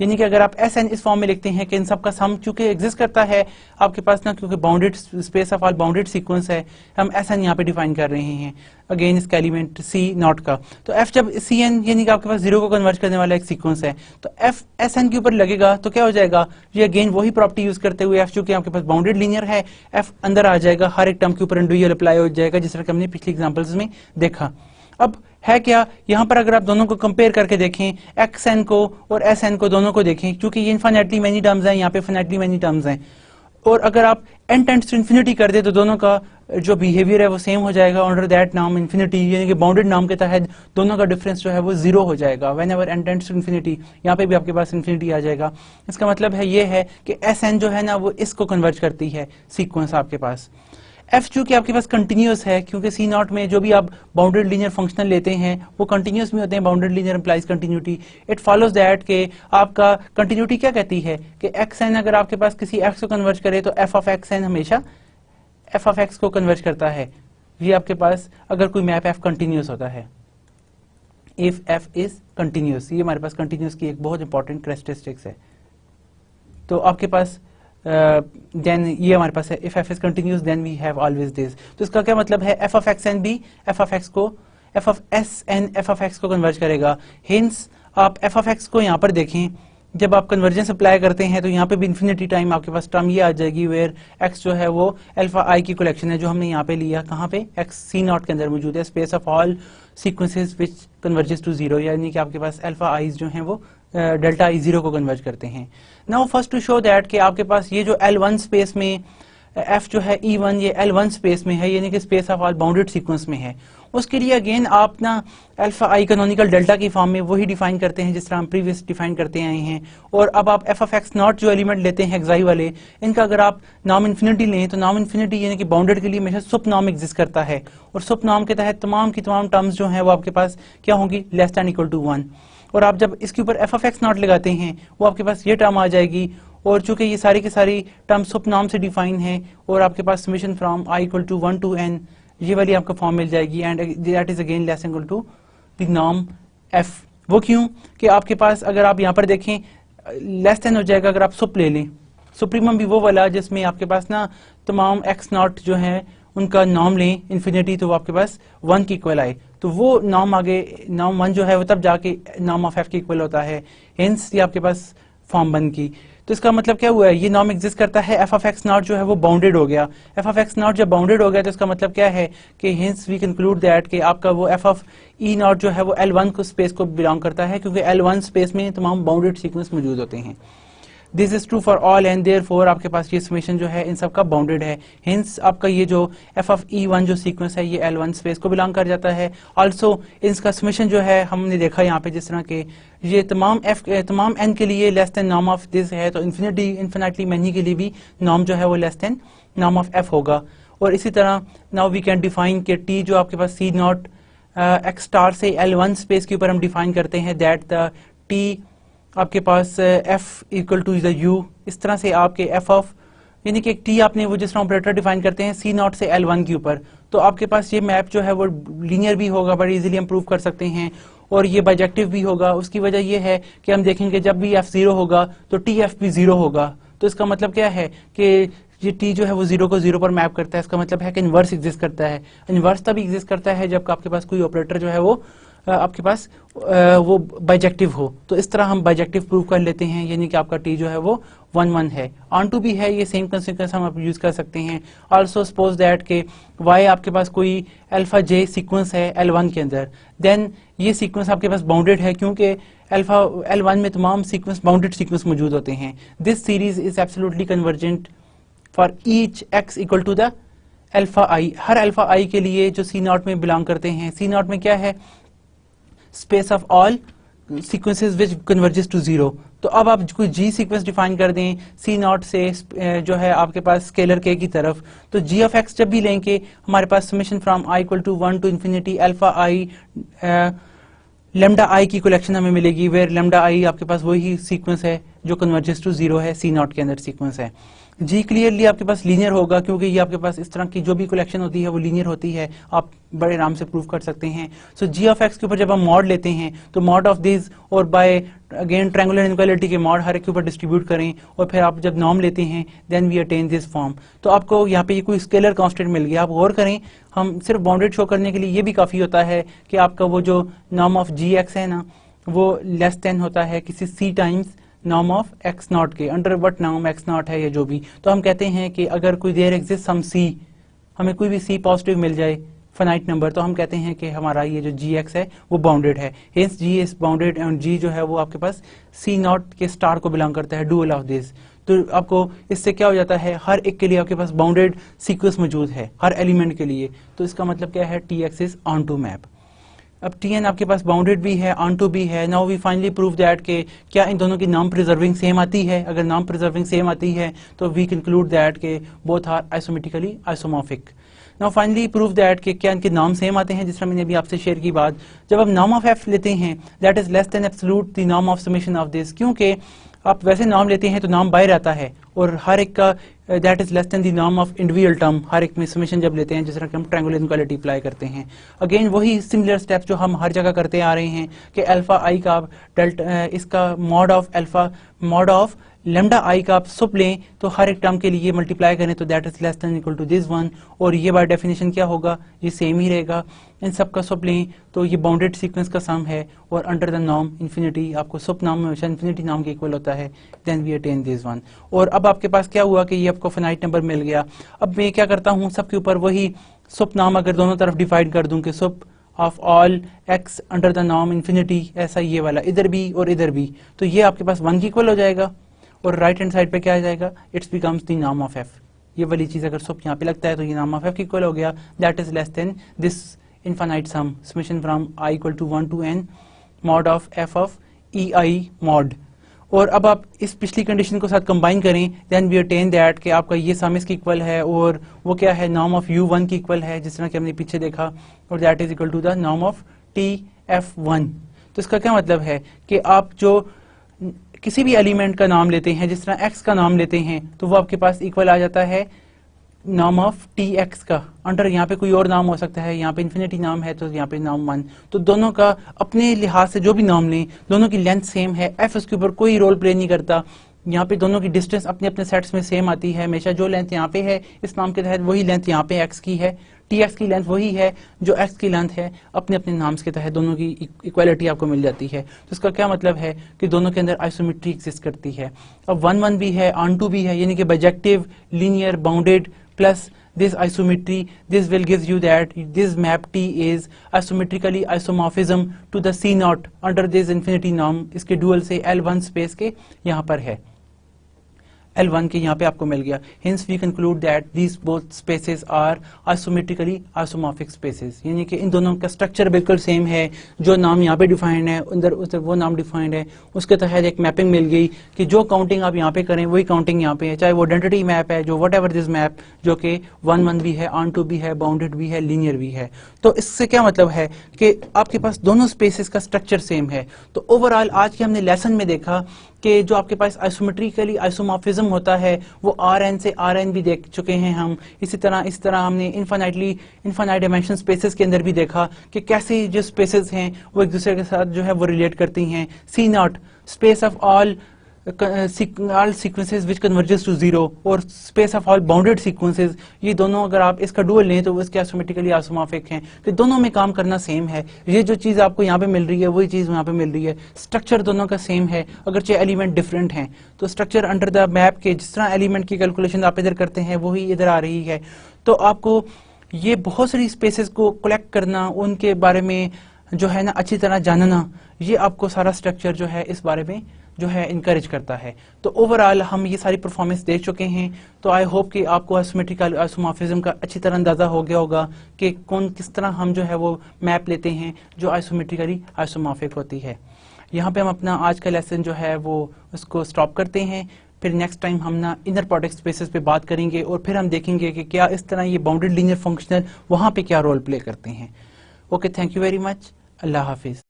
यानी कि अगर आप Sn इस फॉर्म में लिखते हैं कि इन सब का सम चूंकि एग्जिस्ट करता है आपके पास ना, क्योंकि bounded space of all bounded sequence है, हम Sn यहाँ पे डिफाइन कर रहे हैं अगेन इसका एलिमेंट C0 का। तो f जब Cn यानी कि आपके पास 0 को कन्वर्ज करने वाला एक सीक्वेंस है तो f Sn के ऊपर लगेगा तो क्या हो जाएगा, ये अगेन वही प्रॉपर्टी यूज करते हुए f चूंकि आपके पास बाउंडेड लीनियर है, f अंदर आ जाएगा, हर एक टर्म के ऊपर इंडिविजुअल अप्लाई हो जाएगा, जिस तरह कि हमने पिछली एग्जांपल्स में देखा। अब है क्या, यहाँ पर अगर आप दोनों को कंपेयर करके देखें xn को और sn को, दोनों को देखें, क्योंकि ये इनफाइनाइटली मैनी टर्म्स हैं, यहाँ पे इनफाइनाइटली मैनी टर्म्स हैं, और अगर आप n टेंड्स टू इन्फिनिटी कर दे तो दोनों का जो बिहेवियर है वो सेम हो जाएगा अंडर दैट नॉर्म इन्फिनिटी, यानी कि बाउंडेड नॉर्म के तहत दोनों का डिफरेंस जो है वो 0 हो जाएगा whenever n tends to infinity. यहाँ पे भी आपके पास इन्फिनिटी आ जाएगा। इसका मतलब है ये है कि Sn जो है ना वो इसको कन्वर्ज करती है सीक्वेंस आपके पास। f चूंकि आपके पास कंटिन्यूअस है, क्योंकि C0 में जो भी आप बाउंडेड लीनियर फंक्शनल लेते हैं वो कंटिन्यूअस में होते हैं, bounded linear implies continuity. It follows that के आपका कंटिन्यूटी क्या कहती है कि xn अगर आपके पास किसी x को कन्वर्ज करे तो f ऑफ xn हमेशा f ऑफ x को कन्वर्ज करता है। ये आपके पास अगर कोई मैप f कंटिन्यूअस होता है, इफ f इज कंटिन्यूअस, ये हमारे पास कंटिन्यूअस की एक बहुत इंपॉर्टेंट कैरेक्टरिस्टिक्स है। तो आपके पास देन ये हमारे पास है, if f is continuous then we have always this. तो इसका क्या मतलब है, f ऑफ xn भी f ऑफ x को, f of Sn f of x को कन्वर्ज करेगा। हिंस आप f ऑफ x को यहाँ पर देखें, जब आप कन्वर्जेंस अप्लाई करते हैं तो यहाँ पे भी इन्फिनिटी टाइम आपके पास टर्म ये आ जाएगी वेयर x जो है वो अल्फा i की कलेक्शन है, जो हमने यहाँ पे लिया, कहाँ पे, x C0 के अंदर मौजूद है, space of all sequences which converges to 0, यानी कि आपके पास अल्फा i's जो हैं वो डेल्टा i 0 को कन्वर्ज करते हैं। Now first to show that कि आपके पास ये जो L1 स्पेस में f जो है E1 ये L1 स्पेस में है, यानी कि space of all bounded sequence में है, उसके लिए अगेन आप ना अल्फा i कैनोनिकल डेल्टा की फॉर्म में वही डिफाइन करते हैं जिस तरह हम प्रीवियस डिफाइन करते आए हैं। और अब आप f ऑफ x0 जो एलिमेंट लेते हैं xi वाले, इनका अगर आप नॉर्म इन्फिनिटी लें तो नॉर्म इन्फिनिटी यानी कि बाउंडेड के लिए हमेशा सुप नॉर्म एग्जिस्ट करता है, और सुप नॉर्म के तहत तमाम की तमाम टर्म्स जो हैं वो आपके पास क्या होंगी, लेस दैन इक्वल टू 1। और आप जब इसके ऊपर f ऑफ x0 लगाते हैं वो आपके पास ये टर्म आ जाएगी, और चूंकि ये सारी की सारी टर्म सुप नॉर्म से डिफाइन है, और आपके पास summation from i equal to 1 to n ये वाली आपको फॉर्म मिल जाएगी, and that is again less equal to the norm f। वो क्यों कि आपके पास अगर आप यहाँ पर देखें लेस देन हो जाएगा अगर आप सुप ले लें, सुप्रीमम भी वो वाला जिसमें आपके पास ना तमाम x0 जो है उनका नॉर्म लें इन्फिनिटी, तो वो आपके पास 1 की इक्वल आए, तो वो नॉर्म आगे नॉर्म 1 जो है वो तब जाके नॉर्म ऑफ f की इक्वल होता है। हेंस ये आपके पास फॉर्म बन की। तो इसका मतलब क्या हुआ है, ये नॉर्म एग्जिस्ट करता है, f ऑफ x0 जो है वो बाउंडेड हो गया। f ऑफ x0 जब बाउंडेड हो गया तो इसका मतलब क्या है कि हेंस वी कंक्लूड दैट कि आपका वो f ऑफ E0 जो है वो L1 को स्पेस को बिलोंग करता है, क्योंकि L1 स्पेस में तमाम बाउंडेड सीक्वेंस मौजूद होते हैं। This is true for all and therefore आपके पास ये समेशन जो है इन सब का बाउंडेड है। हिंस आपका ये जो एफ ऑफ E1 जो सीक्वेंस है ये L1 स्पेस को बिलोंग कर जाता है। ऑल्सो इसका समेशन जो है हमने देखा यहाँ पे जिस तरह के ये तमाम n के लिए less than norm of this है, तो इन्फिनिटली मैनी के लिए भी नॉर्म जो है वो less than norm of f होगा। और इसी तरह नाउ वी कैन डिफाइन के t जो आपके पास C नॉट x स्टार से L1 स्पेस के ऊपर हम डिफाइन करते हैं दैट द t आपके पास f equal to the u, इस तरह से आपके f ऑफ यानी कि एक t आपने वो जिस तरह ऑपरेटर डिफाइन करते हैं C नॉट से L1 के ऊपर, तो आपके पास ये मैप जो है वो लीनियर भी होगा, बड़ी इजीली हम प्रूव कर सकते हैं, और ये बाइजेक्टिव भी होगा। उसकी वजह ये है कि हम देखेंगे जब भी f 0 होगा तो TF भी 0 होगा। तो इसका मतलब क्या है कि ये t जो है वो 0 को 0 पर मैप करता है। इसका मतलब है कि इन्वर्स एग्जिस्ट करता है। इन्वर्स तभी एग्जिस्ट करता है जब आपके पास कोई ऑपरेटर जो है वो आपके पास वो बाइजेक्टिव हो। तो इस तरह हम बाइजेक्टिव प्रूव कर लेते हैं, यानी कि आपका t जो है वो 1 1 है। ऑन टू भी है, ये सेम कंसीक्वेंस हम यूज कर सकते हैं। ऑल्सो सपोज दैट के y आपके पास कोई अल्फा j सीक्वेंस है L1 के अंदर, देन ये सीक्वेंस आपके पास बाउंडेड है क्योंकि अल्फा L1 में तमाम सीक्वेंस बाउंडेड सीक्वेंस मौजूद होते हैं। This series is absolutely convergent for each x equal to the alpha i। हर अल्फा i के लिए जो C नॉट में बिलोंग करते हैं, C नॉट में क्या है, space of all sequences which converges to 0। तो अब आप कोई g सीक्वेंस डिफाइन कर दें C नॉट से जो है आपके पास स्केलर k की तरफ, तो g ऑफ x जब भी लेंगे हमारे पास summation from i equal to 1 to infinity alpha i lambda i की कलेक्शन हमें मिलेगी, वेयर लेमडा i आपके पास वही सीक्वेंस है जो कन्वर्जेस टू 0 है, C नॉट के अंदर सीक्वेंस है। जी क्लियरली आपके पास लीनियर होगा क्योंकि ये आपके पास इस तरह की जो भी कलेक्शन होती है वो लीनियर होती है, आप बड़े आराम से प्रूव कर सकते हैं। सो जी ऑफ एक्स के ऊपर जब हम मॉड लेते हैं तो मॉड ऑफ दिस और बाय अगेन ट्रायंगुलर इनइक्वालिटी के मॉड हर एक के ऊपर डिस्ट्रीब्यूट करें और फिर आप जब नॉर्म लेते हैं then we attain this form. तो आपको यहाँ पे ये कोई स्केलर कांस्टेंट मिल गया। आप गौर करें, हम सिर्फ बाउंडेड शो करने के लिए ये भी काफ़ी होता है कि आपका वो जो नॉर्म ऑफ जी एक्स है ना वो लेस देन होता है किसी C times norm of x naught के, under what norm X naught है या जो भी। तो हम कहते हैं कि अगर कोई देयर एग्जिस्ट सम सी, हमें कोई भी सी पॉजिटिव मिल जाए फाइनाइट नंबर, तो हम कहते हैं कि हमारा ये जो जी एक्स है वो बाउंडेड है। Hence G is bounded and G जो है वो आपके पास सी नॉट के स्टार को बिलोंग करता है, डुअल ऑफ दिस। तो आपको इससे क्या हो जाता है, हर एक के लिए आपके पास बाउंडेड सीक्वेंस मौजूद है हर एलिमेंट के लिए। तो इसका मतलब क्या है, T x is onto map. अब टी एन आपके पास बाउंडेड भी है, ऑन टू भी है। Now we finally prove that के क्या इन दोनों की नॉन प्रिजर्विंग सेम आती है। अगर नॉन प्रिजर्विंग सेम आती है तो वी कंक्लूड दैट के both are isometrically isomorphic. Now finally prove that के क्या इनके नाम सेम आते हैं, जिस तरह मैंने अभी आपसे शेयर की बात। जब आप नॉर्म ऑफ एफ लेते हैं that is less then absolute the norm of summation of this, क्योंकि आप वैसे नाम लेते हैं तो नाम बाहर आता है और हर एक का that is less than the norm of individual term. हर एक में समेशन जब लेते हैं जिस तरह कि हम ट्रायंगुलर इनइक्वालिटी अप्लाई करते हैं, अगेन वही सिमिलर स्टेप्स जो हम हर जगह करते आ रहे हैं कि अल्फा आई का डेल्टा इसका mod of alpha mod of lambda I का आप सुप लें तो हर एक टर्म के लिए मल्टीप्लाई करें तो that is less than equal to this one, और ये बाय डेफिनेशन क्या होगा, ये सेम ही रहेगा। इन सब का सुप लें तो ये बाउंडेड सीक्वेंस का सम है और अंडर द नॉर्म इन्फिनिटी, आपको सुप नाम हमेशा इन्फिनिटी नाम के इक्वल होता है, then we attain this one. और अब आपके पास क्या हुआ कि ये आपको फाइनाइट नंबर मिल गया। अब मैं क्या करता हूँ, सबके ऊपर वही सुप नाम अगर दोनों तरफ डिवाइड कर दूं कि sup of all X under the norm infinity, ऐसा ये वाला इधर भी और इधर भी, तो ये आपके पास 1 की इक्वल हो जाएगा। और राइट हैंड साइड पे क्या आ जाएगा, it's becomes the norm of F. ये वाली चीज अगर सुप यहाँ पे लगता है तो ये नॉर्म ऑफ एफ की इक्वल हो गया, that is less than this infinite sum summation from i equal to 1 to n mod of f of e i mod. और अब आप इस पिछली कंडीशन को साथ कंबाइन करें देन वी अटेन दैट कि आपका ये सम इसकी इक्वल है और वो क्या है, नॉर्म ऑफ u1 की इक्वल है, जिस तरह कि हमने पीछे देखा, और that is equal to the norm of tf1। तो इसका क्या मतलब है कि आप जो किसी भी एलिमेंट का नाम लेते हैं, जिस तरह x का नाम लेते हैं, तो वो आपके पास इक्वल आ जाता है नाम ऑफ tx का। अंडर यहाँ पे कोई और नाम हो सकता है, यहाँ पे इन्फिनिटी नाम है तो यहाँ पे नाम 1। तो दोनों का अपने लिहाज से जो भी नाम लें, दोनों की लेंथ सेम है, f उसके ऊपर कोई रोल प्ले नहीं करता। यहाँ पे दोनों की डिस्टेंस अपने अपने सेट्स में सेम आती है हमेशा। जो लेंथ यहाँ पे है इस नाम के तहत वही लेंथ यहाँ पे x की है, tx की लेंथ वही है जो x की लेंथ है, अपने अपने नाम्स के तहत दोनों की इक्वालिटी आपको मिल जाती है। तो इसका क्या मतलब है कि दोनों के अंदर आइसोमेट्री एग्जिस्ट करती है। अब 1 1 भी है, ऑन टू भी है, यानी कि bijective linear bounded plus this isometry, this will gives you that this map T is isometrically isomorphism to the C naught under this infinity norm। इसके dual से L1 स्पेस के यहाँ पर है। L1 के यहाँ पे आपको मिल गया। Hence we conclude that these both spaces are isometrically isomorphic spaces, यानी कि इन दोनों का स्ट्रक्चर बिल्कुल सेम है, जो नाम यहाँ पे डिफाइंड है उधर वो नाम डिफाइंड है, उसके तहत एक मैपिंग मिल गई कि जो काउंटिंग आप यहाँ पे करें वही काउंटिंग यहाँ पे है, चाहे वो आइडेंटिटी मैप है, जो वट एवर दिस मैप, जो कि 1-1 भी है, ऑन टू भी है, बाउंडेड भी है, लीनियर भी है। तो इससे क्या मतलब है कि आपके पास दोनों स्पेसेस का स्ट्रक्चर सेम है। तो ओवरऑल आज के हमने लेसन में देखा कि जो आपके पास आइसोमेट्रिकली आइसोमॉर्फिज्म होता है वो Rn से Rn भी देख चुके हैं हम। इसी तरह हमने इनफाइनाइट डायमेंशन स्पेसेस के अंदर भी देखा कि कैसे जो स्पेसेस हैं वो एक दूसरे के साथ जो है वो रिलेट करती हैं। C0 space of all sequences which converges to zero और space of all bounded sequences, ये दोनों अगर आप इसका डुअल लें तो वो इसके आइसोमेट्रिकली आइसोमॉर्फिक हैं, कि दोनों में काम करना सेम है। ये जो चीज़ आपको यहाँ पे मिल रही है वही चीज़ यहाँ पे मिल रही है, स्ट्रक्चर दोनों का सेम है, अगरचे एलिमेंट डिफरेंट हैं। तो स्ट्रक्चर अंडर द मैप के जिस तरह एलिमेंट की कैलकुलेशन आप इधर करते हैं वही इधर आ रही है। तो आपको ये बहुत सारी स्पेसेस को कलेक्ट करना, उनके बारे में जो है ना अच्छी तरह जानना, ये आपको सारा स्ट्रक्चर जो है इस बारे में जो है इनकरेज करता है। तो ओवरऑल हम ये सारी परफॉर्मेंस देख चुके हैं। तो आई होप कि आपको आइसोमेट्रिकल आइसोमॉर्फिज्म का अच्छी तरह अंदाजा हो गया होगा कि किस तरह हम जो है वो मैप लेते हैं जो आइसोमेट्रिकली आइसोमॉर्फिक होती है। यहाँ पे हम अपना आज का लेसन जो है वो उसको स्टॉप करते हैं। फिर नेक्स्ट टाइम हम ना इनर प्रोडक्ट स्पेसेस पे बात करेंगे और फिर हम देखेंगे कि क्या इस तरह ये बाउंडेड लीनियर फंक्शनल वहाँ पे क्या रोल प्ले करते हैं। Okay, thank you very much. अल्लाह हाफिज़।